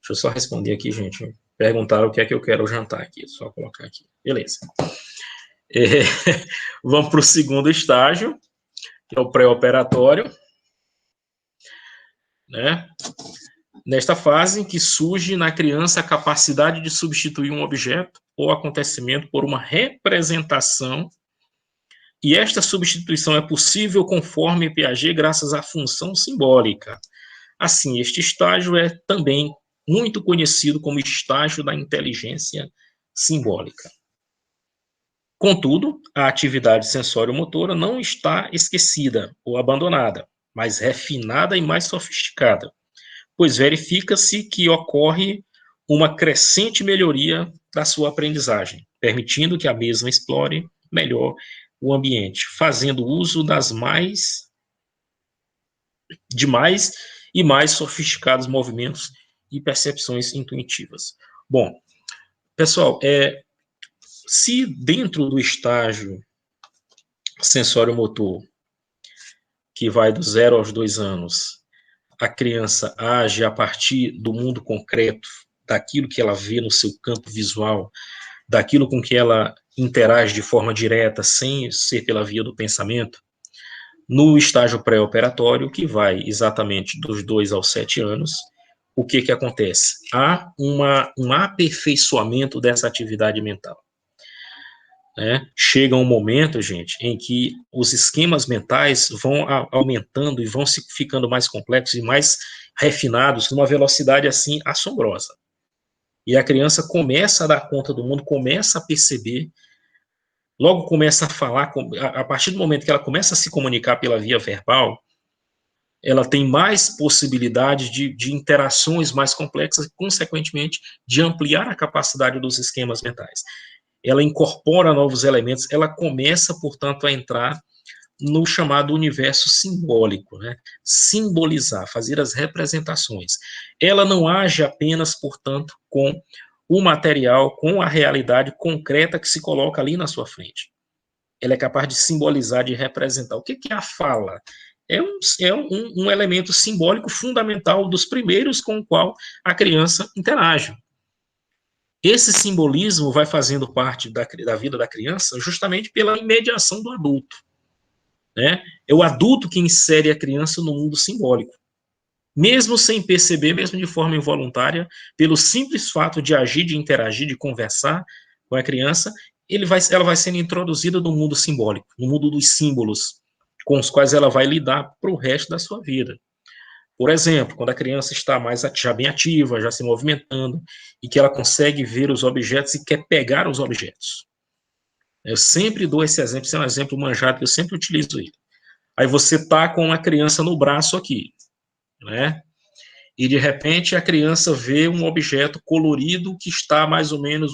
Deixa eu só responder aqui, gente. Perguntaram o que é que eu quero jantar aqui. Só colocar aqui. Beleza. Vamos para o segundo estágio, que é o pré-operatório, né? Nesta fase, que surge na criança a capacidade de substituir um objeto ou acontecimento por uma representação, e esta substituição é possível conforme Piaget graças à função simbólica. Assim, este estágio é também muito conhecido como estágio da inteligência simbólica. Contudo, a atividade sensório-motora não está esquecida ou abandonada, mas refinada e mais sofisticada, pois verifica-se que ocorre uma crescente melhoria da sua aprendizagem, permitindo que a mesma explore melhor o ambiente, fazendo uso de mais e mais sofisticados movimentos e percepções intuitivas. Bom, pessoal, se dentro do estágio sensório-motor, que vai do 0 aos 2 anos, a criança age a partir do mundo concreto, daquilo que ela vê no seu campo visual, daquilo com que ela interage de forma direta, sem ser pela via do pensamento, no estágio pré-operatório, que vai exatamente dos 2 aos 7 anos, o que que acontece? Há um aperfeiçoamento dessa atividade mental. Chega um momento, gente, em que os esquemas mentais vão aumentando e vão se ficando mais complexos e mais refinados numa velocidade assim assombrosa. E a criança começa a dar conta do mundo, começa a perceber, logo começa a falar, a partir do momento que ela começa a se comunicar pela via verbal, ela tem mais possibilidade de interações mais complexas e, consequentemente, de ampliar a capacidade dos esquemas mentais. Ela incorpora novos elementos, ela começa, portanto, a entrar no chamado universo simbólico, simbolizar, fazer as representações. Ela não age apenas, portanto, com o material, com a realidade concreta que se coloca ali na sua frente. Ela é capaz de simbolizar, de representar. O que é a fala? É um elemento simbólico fundamental dos primeiros com o qual a criança interage. Esse simbolismo vai fazendo parte da vida da criança justamente pela imediação do adulto. É o adulto que insere a criança no mundo simbólico. Mesmo sem perceber, mesmo de forma involuntária, pelo simples fato de agir, de interagir, de conversar com a criança, ela vai sendo introduzida no mundo simbólico, no mundo dos símbolos, com os quais ela vai lidar para o resto da sua vida. Por exemplo, quando a criança está já bem ativa, já se movimentando, e que ela consegue ver os objetos e quer pegar os objetos. Eu sempre dou esse exemplo, esse é um exemplo manjado que eu sempre utilizo ele. Aí você está com uma criança no braço aqui, e de repente a criança vê um objeto colorido que está mais ou menos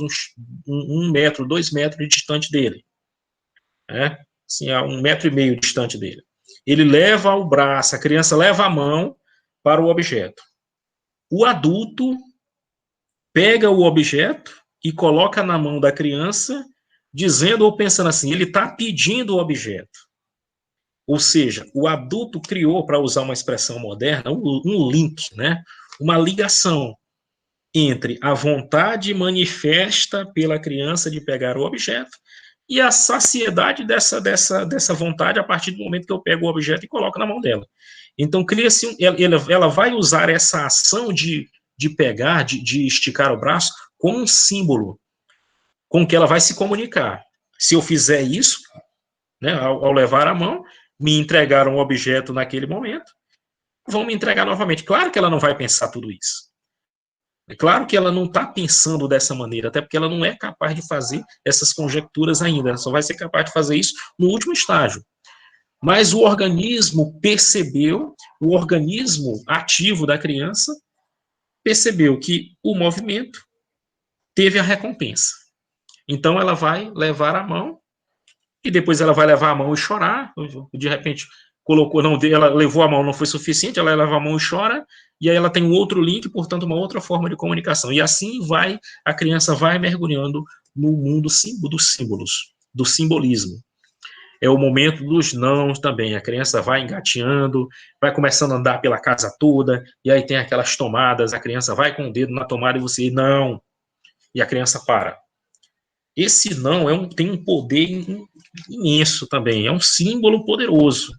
um metro, 2 metros distante dele. Assim, a 1,5 metro distante dele. Ele leva o braço, a criança leva a mão para o objeto. O adulto pega o objeto e coloca na mão da criança, dizendo ou pensando assim, ele está pedindo o objeto. Ou seja, o adulto criou, para usar uma expressão moderna, um link, uma ligação entre a vontade manifesta pela criança de pegar o objeto e a saciedade dessa vontade a partir do momento que eu pego o objeto e coloco na mão dela. Então, cria-se, ela vai usar essa ação de pegar, de esticar o braço, como um símbolo com que ela vai se comunicar. Se eu fizer isso, ao levar a mão, me entregaram um objeto naquele momento, vão me entregar novamente. Claro que ela não vai pensar tudo isso. É claro que ela não está pensando dessa maneira, até porque ela não é capaz de fazer essas conjecturas ainda, ela só vai ser capaz de fazer isso no último estágio. Mas o organismo percebeu, o organismo ativo da criança percebeu que o movimento teve a recompensa. Então ela vai levar a mão, e depois ela vai levar a mão e chorar, de repente ela levou a mão, não foi suficiente, ela leva a mão e chora, e aí ela tem um outro link, portanto, uma outra forma de comunicação. E assim a criança vai mergulhando no mundo dos símbolos, do simbolismo. É o momento dos nãos também, a criança vai engateando, vai começando a andar pela casa toda, e aí tem aquelas tomadas, a criança vai com o dedo na tomada e você, não, e a criança para. Esse não tem um poder imenso também, é um símbolo poderoso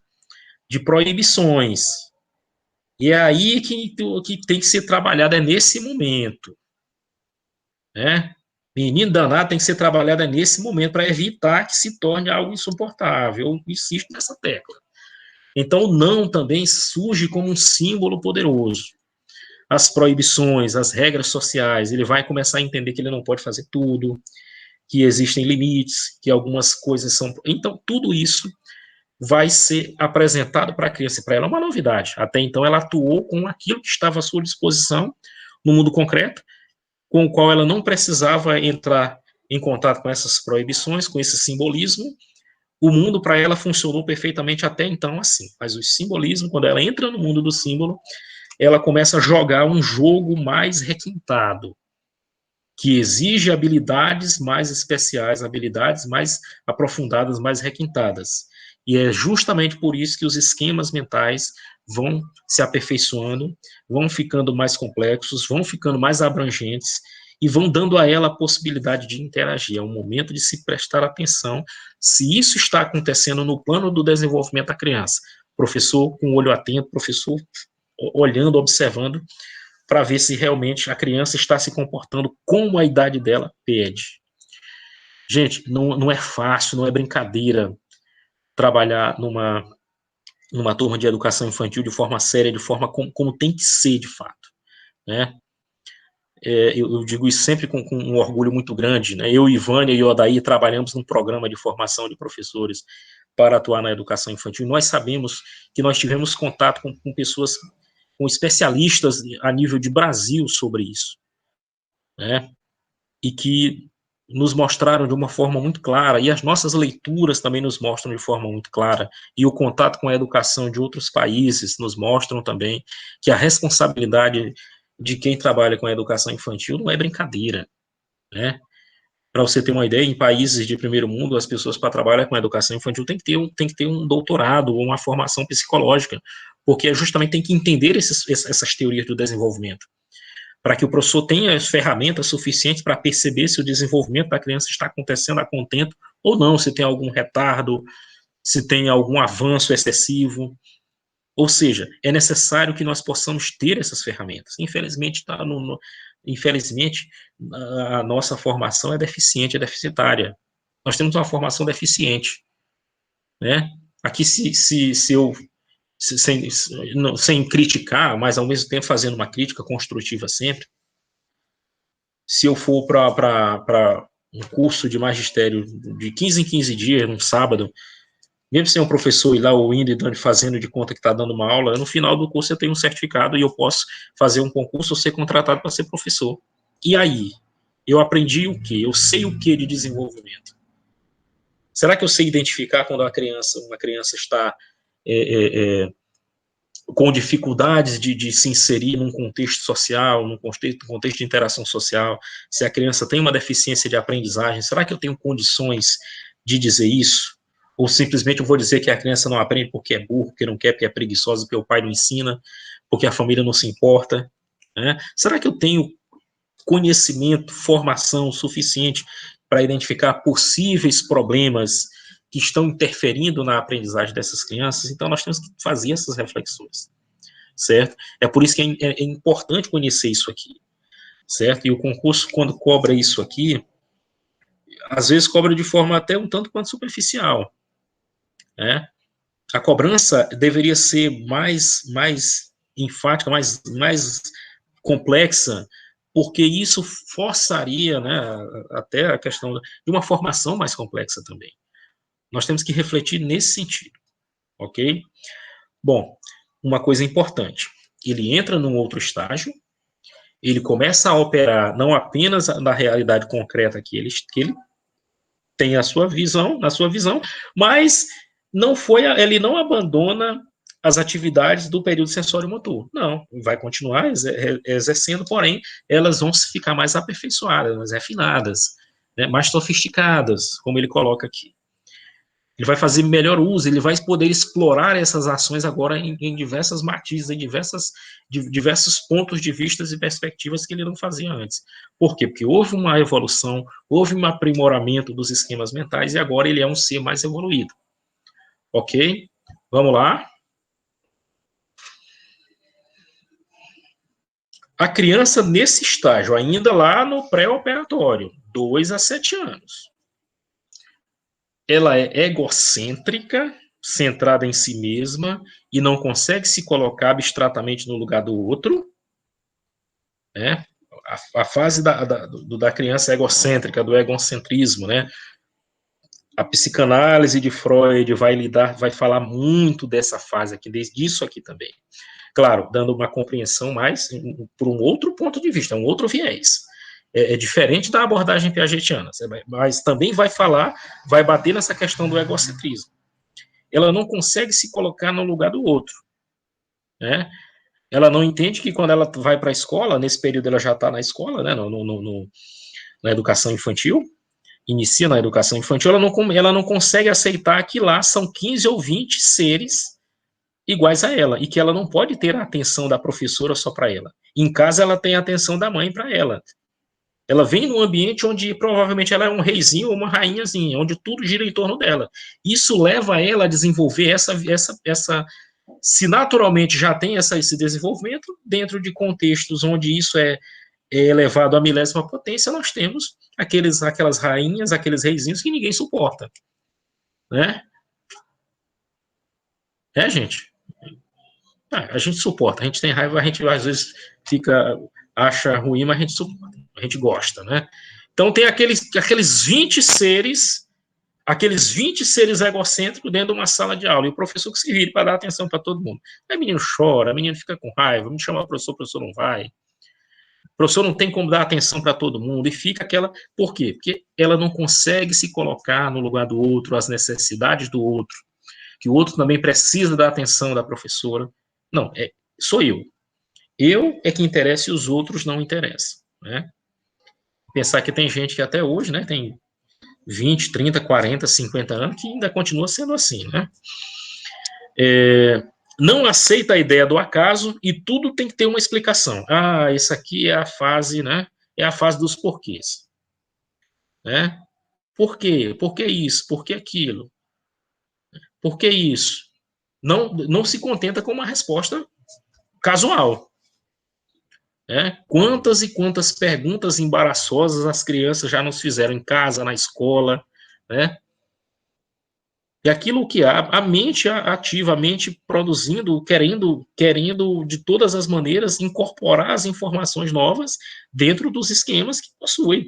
de proibições. E é aí que tem que ser trabalhado, é nesse momento. Menino danado tem que ser trabalhado nesse momento para evitar que se torne algo insuportável. Eu insisto nessa tecla. Então, o não também surge como um símbolo poderoso. As proibições, as regras sociais, ele vai começar a entender que ele não pode fazer tudo, que existem limites, que algumas coisas são... Então, tudo isso vai ser apresentado para a criança. Para ela é uma novidade. Até então, ela atuou com aquilo que estava à sua disposição no mundo concreto, com o qual ela não precisava entrar em contato com essas proibições, com esse simbolismo. O mundo para ela funcionou perfeitamente até então assim. Mas o simbolismo, quando ela entra no mundo do símbolo, ela começa a jogar um jogo mais requintado, que exige habilidades mais especiais, habilidades mais aprofundadas, mais requintadas. E é justamente por isso que os esquemas mentais vão se aperfeiçoando, vão ficando mais complexos, vão ficando mais abrangentes e vão dando a ela a possibilidade de interagir. É um momento de se prestar atenção se isso está acontecendo no plano do desenvolvimento da criança. Professor com o olho atento, professor olhando, observando para ver se realmente a criança está se comportando como a idade dela pede. Gente, não é fácil, não é brincadeira trabalhar numa turma de educação infantil de forma séria, de forma como tem que ser, de fato, né? Eu digo isso sempre com um orgulho muito grande, né? Eu, Ivânia e o Odaí trabalhamos num programa de formação de professores para atuar na educação infantil, e nós sabemos que nós tivemos contato com pessoas, com especialistas a nível de Brasil sobre isso, né? E que nos mostraram de uma forma muito clara, e as nossas leituras também nos mostram de forma muito clara, e o contato com a educação de outros países nos mostram também que a responsabilidade de quem trabalha com a educação infantil não é brincadeira, né? Para você ter uma ideia, em países de primeiro mundo, as pessoas para trabalhar com a educação infantil têm que ter um doutorado ou uma formação psicológica, porque justamente tem que entender essas teorias do desenvolvimento, para que o professor tenha as ferramentas suficientes para perceber se o desenvolvimento da criança está acontecendo a contento ou não, se tem algum retardo, se tem algum avanço excessivo. Ou seja, é necessário que nós possamos ter essas ferramentas. Infelizmente, infelizmente, a nossa formação é deficiente, é deficitária. Nós temos uma formação deficiente, né? Aqui, se eu, sem criticar, mas ao mesmo tempo fazendo uma crítica construtiva sempre, se eu for para um curso de magistério de 15 em 15 dias, num sábado, mesmo sem um professor ir lá ou indo e fazendo de conta que está dando uma aula, no final do curso eu tenho um certificado e eu posso fazer um concurso ou ser contratado para ser professor. E aí? Eu aprendi o quê? Eu sei o quê de desenvolvimento? Será que eu sei identificar quando uma criança está com dificuldades de se inserir num contexto social, num contexto de interação social, se a criança tem uma deficiência de aprendizagem, será que eu tenho condições de dizer isso? Ou simplesmente eu vou dizer que a criança não aprende porque é burro, porque não quer, porque é preguiçosa, porque o pai não ensina, porque a família não se importa, né? Será que eu tenho conhecimento, formação suficiente para identificar possíveis problemas que estão interferindo na aprendizagem dessas crianças? Então, nós temos que fazer essas reflexões, certo? É por isso que é importante conhecer isso aqui, certo? E o concurso, quando cobra isso aqui, às vezes cobra de forma até um tanto quanto superficial, né? A cobrança deveria ser mais enfática, mais complexa, porque isso forçaria, né, até a questão de uma formação mais complexa também. Nós temos que refletir nesse sentido, ok? Bom, uma coisa importante, ele entra num outro estágio, ele começa a operar não apenas na realidade concreta que ele tem na sua visão, mas ele não abandona as atividades do período sensório-motor. Não, vai continuar exercendo, porém, elas vão ficar mais aperfeiçoadas, mais refinadas, né, mais sofisticadas, como ele coloca aqui. Ele vai fazer melhor uso, ele vai poder explorar essas ações agora em diversas matizes, em diversos pontos de vista e perspectivas que ele não fazia antes. Por quê? Porque houve uma evolução, houve um aprimoramento dos esquemas mentais e agora ele é um ser mais evoluído. Ok? Vamos lá. A criança nesse estágio, ainda lá no pré-operatório, 2 a 7 anos, ela é egocêntrica, centrada em si mesma e não consegue se colocar abstratamente no lugar do outro, né? A fase da criança egocêntrica, do egocentrismo, né? A psicanálise de Freud vai falar muito dessa fase aqui, disso aqui também. Claro, dando uma compreensão mais por um outro ponto de vista, um outro viés. É diferente da abordagem piagetiana, mas também vai bater nessa questão do egocentrismo. Ela não consegue se colocar no lugar do outro, né? Ela não entende que quando ela vai para a escola, nesse período ela já está na escola, né, na educação infantil, inicia na educação infantil, ela não consegue aceitar que lá são 15 ou 20 seres iguais a ela, e que ela não pode ter a atenção da professora só para ela. Em casa ela tem a atenção da mãe para ela. Ela vem num ambiente onde provavelmente ela é um reizinho ou uma rainhazinha, onde tudo gira em torno dela. Isso leva ela a desenvolver Se naturalmente já tem esse desenvolvimento, dentro de contextos onde isso é elevado à milésima potência, nós temos aquelas rainhas, aqueles reizinhos que ninguém suporta, né? Gente. A gente suporta, a gente tem raiva, a gente às vezes acha ruim, mas a gente suporta, a gente gosta, né? Então tem aqueles 20 seres egocêntricos dentro de uma sala de aula, e o professor que se vire para dar atenção para todo mundo. Aí o menino chora, o menino fica com raiva, me chama o professor não vai. O professor não tem como dar atenção para todo mundo, e fica aquela... Por quê? Porque ela não consegue se colocar no lugar do outro, as necessidades do outro, que o outro também precisa da atenção da professora. Não, sou eu. Eu é que interessa e os outros não interessam, né? Pensar que tem gente que até hoje, né, tem 20, 30, 40, 50 anos, que ainda continua sendo assim, né? Não aceita a ideia do acaso e tudo tem que ter uma explicação. Isso aqui é a fase, né? É a fase dos porquês, né? Por quê? Por que isso? Por que aquilo? Por que isso? Não se contenta com uma resposta casual. Quantas e quantas perguntas embaraçosas as crianças já nos fizeram em casa, na escola, né? E aquilo que a mente ativa, a mente produzindo, querendo de todas as maneiras incorporar as informações novas dentro dos esquemas que possui.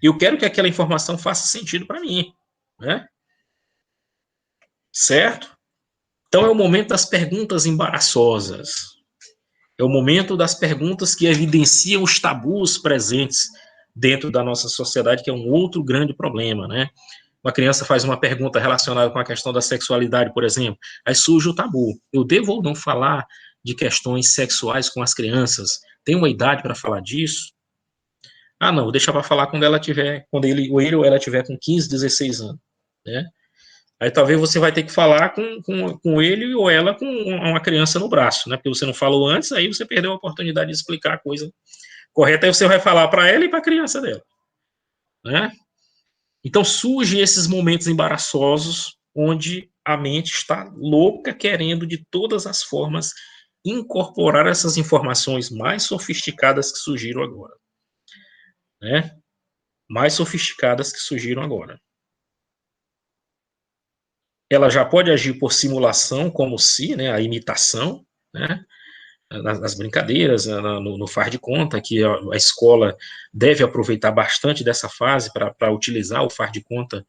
Eu quero que aquela informação faça sentido para mim, né? Certo? Então é o momento das perguntas embaraçosas. É o momento das perguntas que evidenciam os tabus presentes dentro da nossa sociedade, que é um outro grande problema, né? Uma criança faz uma pergunta relacionada com a questão da sexualidade, por exemplo, aí surge o tabu. Eu devo ou não falar de questões sexuais com as crianças? Tem uma idade para falar disso? Não, vou deixar para falar quando ele ou ela tiver com 15, 16 anos, né? Aí talvez você vai ter que falar com ele ou ela com uma criança no braço, né? Porque você não falou antes, aí você perdeu a oportunidade de explicar a coisa correta, aí você vai falar para ela e para a criança dela, né? Então surgem esses momentos embaraçosos onde a mente está louca, querendo de todas as formas incorporar essas informações mais sofisticadas que surgiram agora, né? Mais sofisticadas que surgiram agora. Ela já pode agir por simulação, como se, né, a imitação, né, nas brincadeiras, no faz de conta, que a escola deve aproveitar bastante dessa fase para utilizar o faz de conta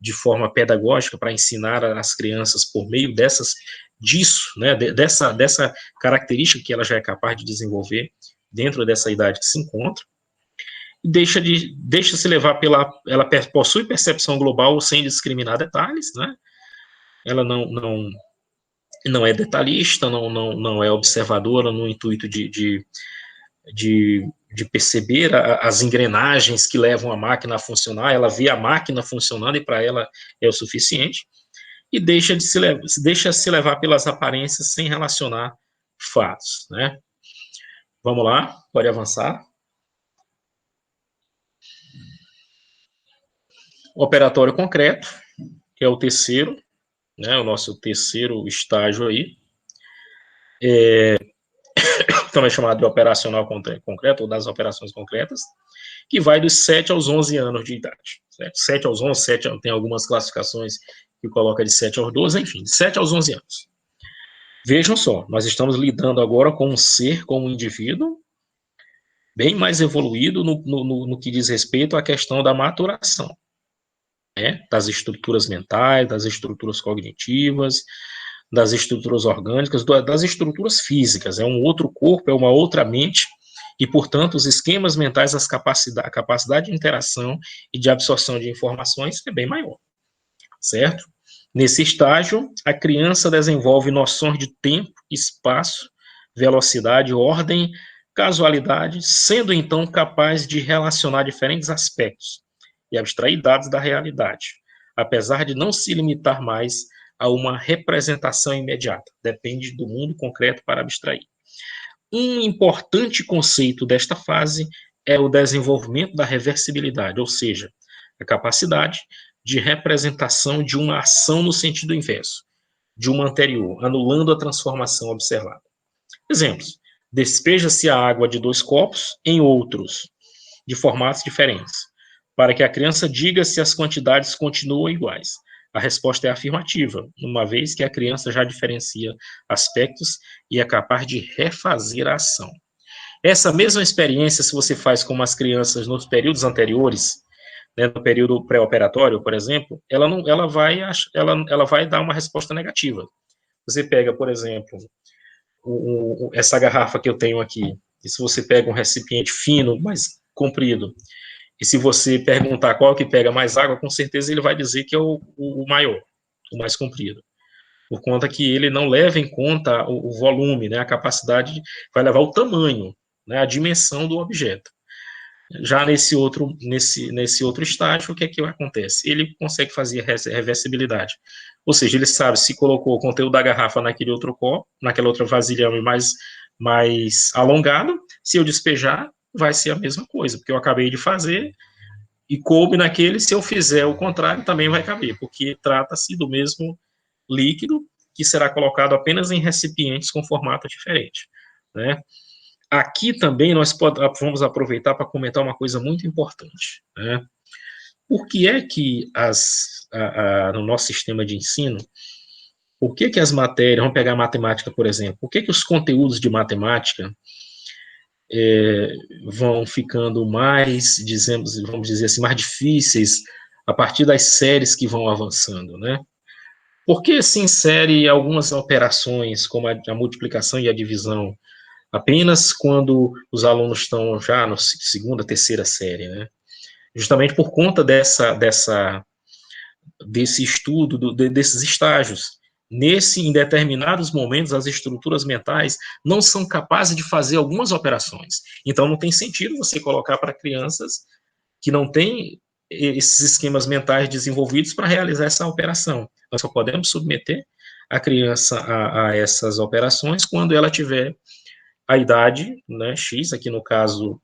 de forma pedagógica, para ensinar as crianças por meio disso, né, dessa característica que ela já é capaz de desenvolver dentro dessa idade que se encontra, e deixa-se levar ela possui percepção global sem discriminar detalhes, né, ela não é detalhista, não é observadora no intuito de perceber as engrenagens que levam a máquina a funcionar, ela vê a máquina funcionando e para ela é o suficiente, e deixa se levar pelas aparências sem relacionar fatos, né? Vamos lá, pode avançar. Operatório concreto, que é o terceiro, né, o nosso terceiro estágio aí, também chamado de operacional concreto, ou das operações concretas, que vai dos 7 aos 11 anos de idade. Certo? 7 aos 11, tem algumas classificações que coloca de 7 aos 12, enfim, de 7 aos 11 anos. Vejam só, nós estamos lidando agora com um ser, com um indivíduo, bem mais evoluído no que diz respeito à questão da maturação, né? Das estruturas mentais, das estruturas cognitivas, das estruturas orgânicas, das estruturas físicas. É um outro corpo, é uma outra mente, e, portanto, os esquemas mentais, a capacidade de interação e de absorção de informações é bem maior, certo? Nesse estágio, a criança desenvolve noções de tempo, espaço, velocidade, ordem, casualidade, sendo, então, capaz de relacionar diferentes aspectos e abstrair dados da realidade, apesar de não se limitar mais a uma representação imediata. Depende do mundo concreto para abstrair. Um importante conceito desta fase é o desenvolvimento da reversibilidade, ou seja, a capacidade de representação de uma ação no sentido inverso. de uma anterior, anulando a transformação observada. Exemplos: despeja-se a água de 2 copos em outros, de formatos diferentes, para que a criança diga se as quantidades continuam iguais. A resposta é afirmativa, uma vez que a criança já diferencia aspectos e é capaz de refazer a ação. Essa mesma experiência, se você faz com as crianças nos períodos anteriores, né, no período pré-operatório, por exemplo, ela vai dar uma resposta negativa. Você pega, por exemplo, essa garrafa que eu tenho aqui, e se você pega um recipiente fino, mais comprido, e se você perguntar qual que pega mais água, com certeza ele vai dizer que é o maior, o mais comprido, por conta que ele não leva em conta o volume, né, a capacidade, vai levar o tamanho, né, a dimensão do objeto. Já nesse outro estágio, o que é que acontece? Ele consegue fazer reversibilidade. Ou seja, ele sabe se colocou o conteúdo da garrafa naquele outro copo, naquela outra vasilhame mais alongado, se eu despejar, vai ser a mesma coisa, porque eu acabei de fazer e coube naquele, se eu fizer o contrário, também vai caber, porque trata-se do mesmo líquido que será colocado apenas em recipientes com formato diferente, né? Aqui também nós vamos aproveitar para comentar uma coisa muito importante, né? Por que é que no nosso sistema de ensino, por que as matérias, vamos pegar a matemática, por exemplo, por que os conteúdos de matemática vão ficando mais, vamos dizer assim, mais difíceis a partir das séries que vão avançando, né? Por que se insere algumas operações, como a multiplicação e a divisão, apenas quando os alunos estão já na segunda, terceira série, né? Justamente por conta desse estudo, desses estágios. Em determinados momentos, as estruturas mentais não são capazes de fazer algumas operações. Então, não tem sentido você colocar para crianças que não têm esses esquemas mentais desenvolvidos para realizar essa operação. Nós só podemos submeter a criança a essas operações quando ela tiver a idade, né, X, aqui no caso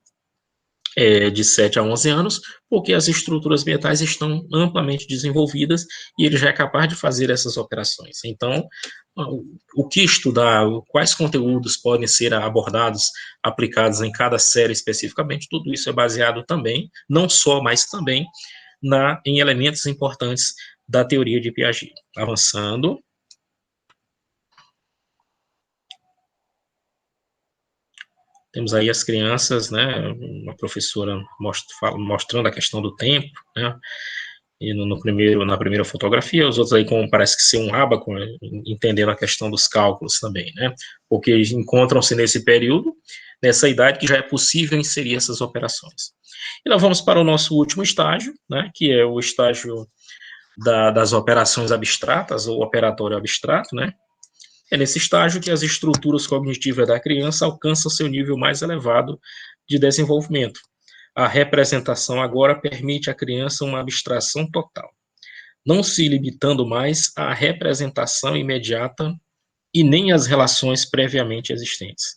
de 7 a 11 anos, porque as estruturas mentais estão amplamente desenvolvidas e ele já é capaz de fazer essas operações. Então, o que estudar, quais conteúdos podem ser abordados, aplicados em cada série especificamente, tudo isso é baseado também, não só, mas também em elementos importantes da teoria de Piaget. Avançando. Temos aí as crianças, né, uma professora mostrando a questão do tempo, né, e na primeira fotografia, os outros aí com parece que ser um ábaco, né, entendendo a questão dos cálculos também, né, porque eles encontram-se nesse período, nessa idade que já é possível inserir essas operações. E nós vamos para o nosso último estágio, né, que é o estágio das operações abstratas, ou operatório abstrato, né. É nesse estágio que as estruturas cognitivas da criança alcançam seu nível mais elevado de desenvolvimento. A representação agora permite à criança uma abstração total, não se limitando mais à representação imediata e nem às relações previamente existentes.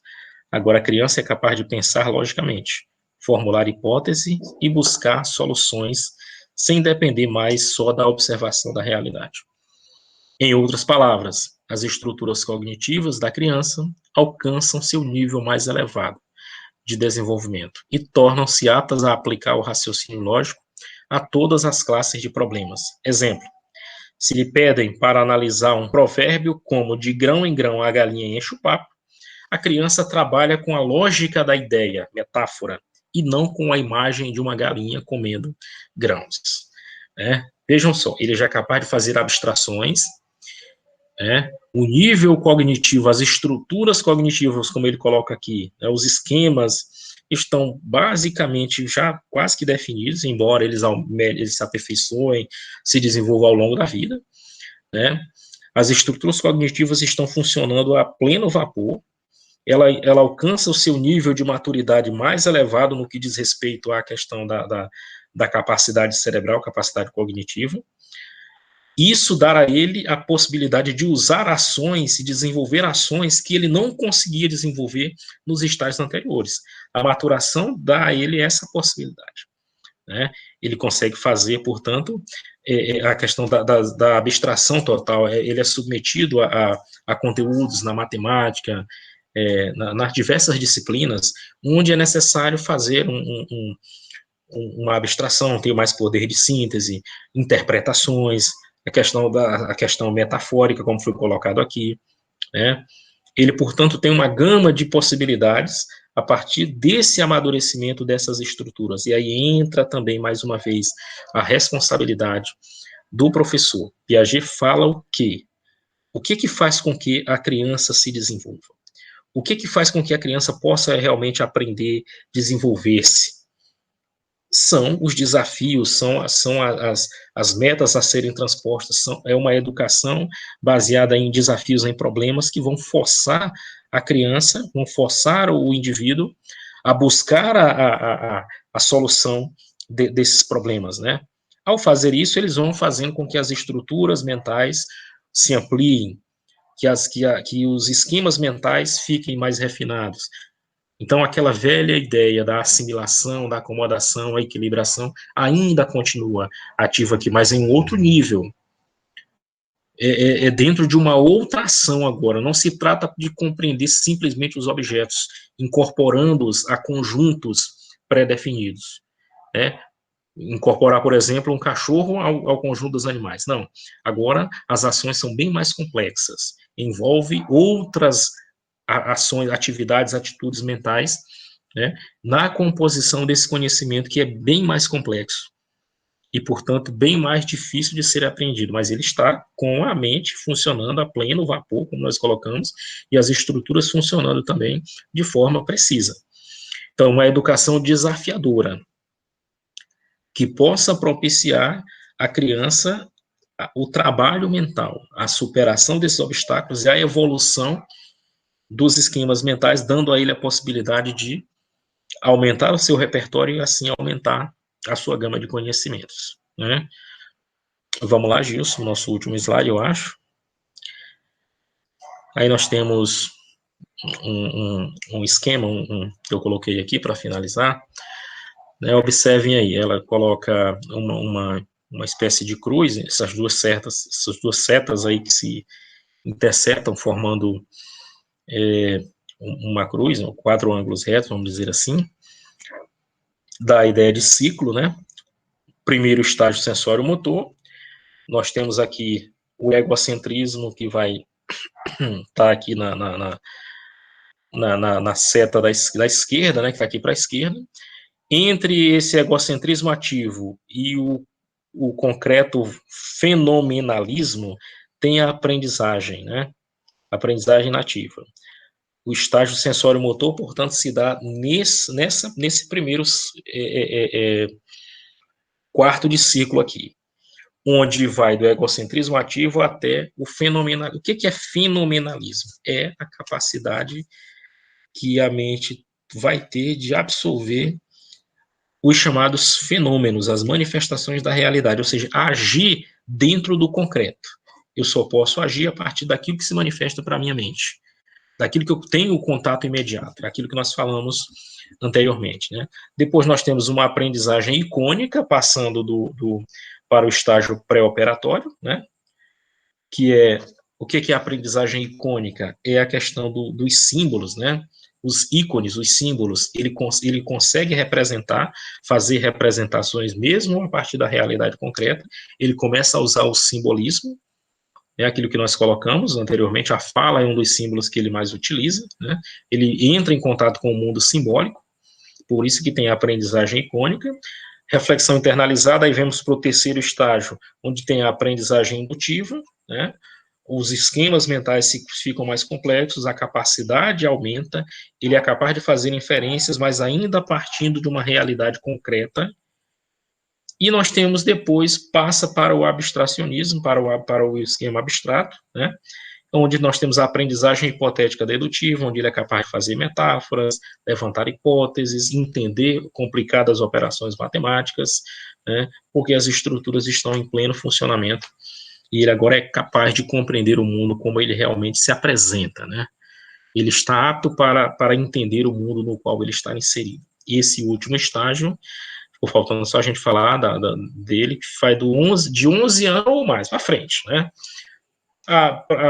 Agora a criança é capaz de pensar logicamente, formular hipóteses e buscar soluções sem depender mais só da observação da realidade. Em outras palavras, as estruturas cognitivas da criança alcançam seu nível mais elevado de desenvolvimento e tornam-se aptas a aplicar o raciocínio lógico a todas as classes de problemas. Exemplo: se lhe pedem para analisar um provérbio como de grão em grão a galinha enche o papo, a criança trabalha com a lógica da ideia, metáfora, e não com a imagem de uma galinha comendo grãos. Vejam só, ele já é capaz de fazer abstrações, o nível cognitivo, as estruturas cognitivas, como ele coloca aqui, os esquemas estão basicamente já quase que definidos, embora eles se aperfeiçoem, se desenvolvam ao longo da vida, né? As estruturas cognitivas estão funcionando a pleno vapor, ela alcança o seu nível de maturidade mais elevado no que diz respeito à questão da capacidade cerebral, capacidade cognitiva. Isso dá a ele a possibilidade de usar ações e desenvolver ações que ele não conseguia desenvolver nos estágios anteriores. A maturação dá a ele essa possibilidade. né? Ele consegue fazer, portanto, a questão da abstração total, ele é submetido a conteúdos na matemática, nas diversas disciplinas, onde é necessário fazer uma abstração, ter mais poder de síntese, interpretações, a questão metafórica, como foi colocado aqui, né? Ele, portanto, tem uma gama de possibilidades a partir desse amadurecimento dessas estruturas. E aí entra também, mais uma vez, a responsabilidade do professor. Piaget fala o quê? O que faz com que a criança se desenvolva? O que faz com que a criança possa realmente aprender, desenvolver-se? São os desafios, são as metas a serem transpostas, é uma educação baseada em desafios, em problemas que vão forçar a criança, vão forçar o indivíduo a buscar a solução desses problemas, né? Ao fazer isso, eles vão fazendo com que as estruturas mentais se ampliem, que os esquemas mentais fiquem mais refinados. Então, aquela velha ideia da assimilação, da acomodação, a equilibração, ainda continua ativa aqui, mas em outro nível. É dentro de uma outra ação agora. Não se trata de compreender simplesmente os objetos, incorporando-os a conjuntos pré-definidos, né? Incorporar, por exemplo, um cachorro ao conjunto dos animais. Não. Agora, as ações são bem mais complexas. Envolve outras ações, atividades, atitudes mentais, né, na composição desse conhecimento que é bem mais complexo e, portanto, bem mais difícil de ser aprendido, mas ele está com a mente funcionando a pleno vapor, como nós colocamos, e as estruturas funcionando também de forma precisa. Então, uma educação desafiadora, que possa propiciar à criança o trabalho mental, a superação desses obstáculos e a evolução dos esquemas mentais, dando a ele a possibilidade de aumentar o seu repertório e assim aumentar a sua gama de conhecimentos, né? Vamos lá, Gilson, nosso último slide, eu acho. Aí nós temos um esquema que eu coloquei aqui para finalizar, né? Observem aí, ela coloca uma espécie de cruz, essas duas setas aí que se interceptam, formando uma cruz, 4 ângulos retos, vamos dizer assim, da ideia de ciclo, né? Primeiro estágio sensório-motor, nós temos aqui o egocentrismo, que vai estar aqui na seta da esquerda, né, que está aqui para a esquerda. Entre esse egocentrismo ativo e o concreto fenomenalismo, tem a aprendizagem, né? Aprendizagem nativa. O estágio sensório-motor, portanto, se dá nesse primeiro quarto de ciclo aqui, onde vai do egocentrismo ativo até o fenomenalismo. O que é fenomenalismo? É a capacidade que a mente vai ter de absorver os chamados fenômenos, as manifestações da realidade, ou seja, agir dentro do concreto. Eu só posso agir a partir daquilo que se manifesta para a minha mente, daquilo que eu tenho o contato imediato, aquilo que nós falamos anteriormente, né? Depois nós temos uma aprendizagem icônica, passando para o estágio pré-operatório, né? Que é, o que é a aprendizagem icônica? É a questão dos símbolos, né? Os ícones, os símbolos, ele consegue representar, fazer representações mesmo a partir da realidade concreta, ele começa a usar o simbolismo, é aquilo que nós colocamos anteriormente, a fala é um dos símbolos que ele mais utiliza, né? Ele entra em contato com o mundo simbólico, por isso que tem a aprendizagem icônica. Reflexão internalizada, aí vemos para o terceiro estágio, onde tem a aprendizagem indutiva, né? Os esquemas mentais ficam mais complexos, a capacidade aumenta, ele é capaz de fazer inferências, mas ainda partindo de uma realidade concreta. E nós temos depois, passa para o abstracionismo, para o esquema abstrato, né? Onde nós temos a aprendizagem hipotética dedutiva, onde ele é capaz de fazer metáforas, levantar hipóteses, entender complicadas operações matemáticas, né? Porque as estruturas estão em pleno funcionamento e ele agora é capaz de compreender o mundo como ele realmente se apresenta, né? Ele está apto para entender o mundo no qual ele está inserido. E esse último estágio, Ficou faltando só a gente falar dele, que faz de 11 anos ou mais para frente, né?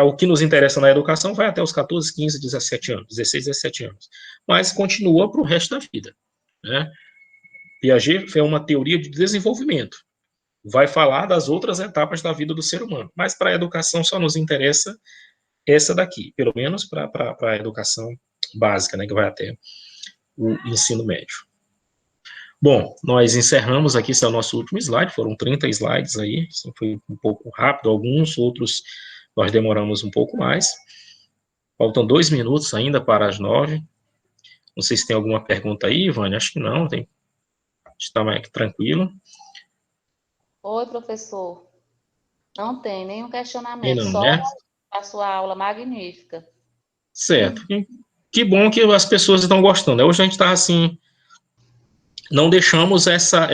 O que nos interessa na educação vai até os 14, 15, 17 anos, 16, 17 anos, mas continua para o resto da vida, né? Piaget é uma teoria de desenvolvimento, vai falar das outras etapas da vida do ser humano, mas para a educação só nos interessa essa daqui, pelo menos para a educação básica, né, que vai até o ensino médio. Bom, nós encerramos aqui, esse é o nosso último slide, foram 30 slides aí, assim, foi um pouco rápido, alguns outros nós demoramos um pouco mais. Faltam 2 minutos ainda para as 9. Não sei se tem alguma pergunta aí, Vânia, acho que não, está mais tranquilo. Oi, professor. Não tem nenhum Tem questionamento, não, só né? a sua aula magnífica. Certo. Que bom que as pessoas estão gostando. Hoje a gente está assim, não deixamos essa,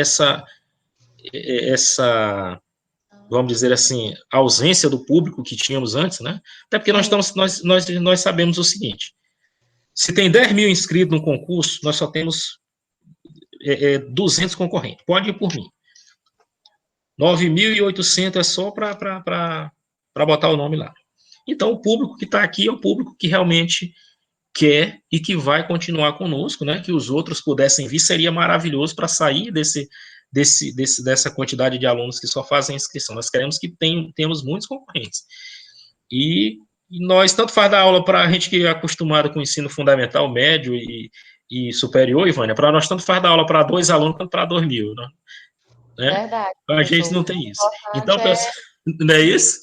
vamos dizer assim, ausência do público que tínhamos antes, né? Até porque nós sabemos o seguinte: se tem 10 mil inscritos no concurso, nós só temos 200 concorrentes. Pode ir por mim. 9.800 é só para botar o nome lá. Então, o público que está aqui é o público que realmente quer e que vai continuar conosco, né? Que os outros pudessem vir, seria maravilhoso para sair dessa quantidade de alunos que só fazem inscrição. Nós queremos que temos muitos concorrentes. E nós, tanto faz dar aula para a gente que é acostumado com o ensino fundamental, médio e superior, Ivânia, para nós tanto faz dar aula para 2 alunos quanto para 2.000, né? Verdade, A gente professor. não O tem isso. Então, importante é não é isso?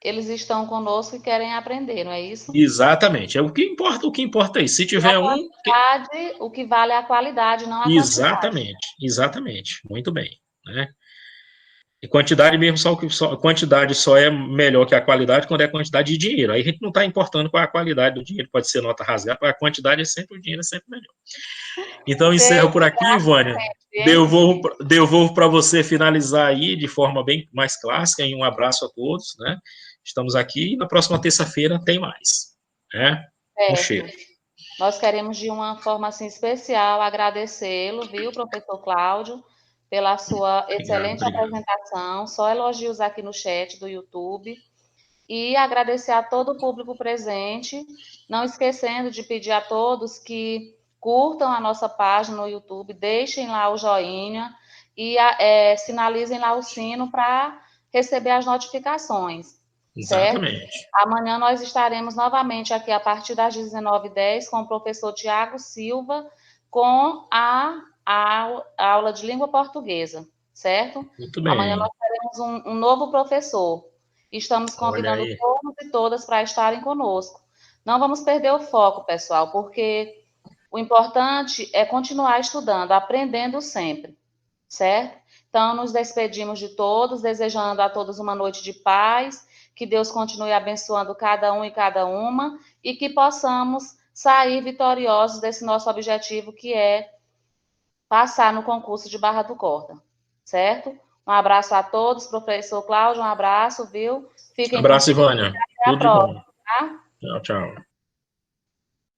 eles estão conosco e querem aprender, não é isso? Exatamente. O que importa é isso. Se E a tiver um. quantidade, o que vale é a qualidade, não a quantidade. Exatamente. Muito bem. Né? E quantidade mesmo, quantidade só é melhor que a qualidade quando é quantidade de dinheiro. Aí a gente não está importando qual é a qualidade do dinheiro, pode ser nota rasgada, a quantidade é sempre o dinheiro, é sempre melhor. Então, encerro por aqui, Vânia. Devolvo para você finalizar aí de forma bem mais clássica, e um abraço a todos, né? Estamos aqui e na próxima terça-feira tem mais. Né? Um cheiro. Certo. Nós queremos, de uma forma assim especial, agradecê-lo, viu, professor Cláudio, pela sua excelente Obrigado. apresentação. Só elogios aqui no chat do YouTube. E agradecer a todo o público presente, não esquecendo de pedir a todos que curtam a nossa página no YouTube, deixem lá o joinha e sinalizem lá o sino para receber as notificações, certo? Exatamente. Amanhã nós estaremos novamente aqui a partir das 19h10 com o professor Tiago Silva, com a aula de língua portuguesa, certo? Muito Amanhã bem. nós teremos um novo professor. Estamos Olha convidando aí. todos e todas para estarem conosco. Não vamos perder o foco, pessoal, porque o importante é continuar estudando, aprendendo sempre, certo? Então, nos despedimos de todos, desejando a todos uma noite de paz, que Deus continue abençoando cada um e cada uma, e que possamos sair vitoriosos desse nosso objetivo, que é passar no concurso de Barra do Corda, certo? Um abraço a todos, professor Cláudio, um abraço, viu? Fiquem com Abraço, Deus Ivânia. e até a Tudo de bom. próxima, tá? Tchau, tchau.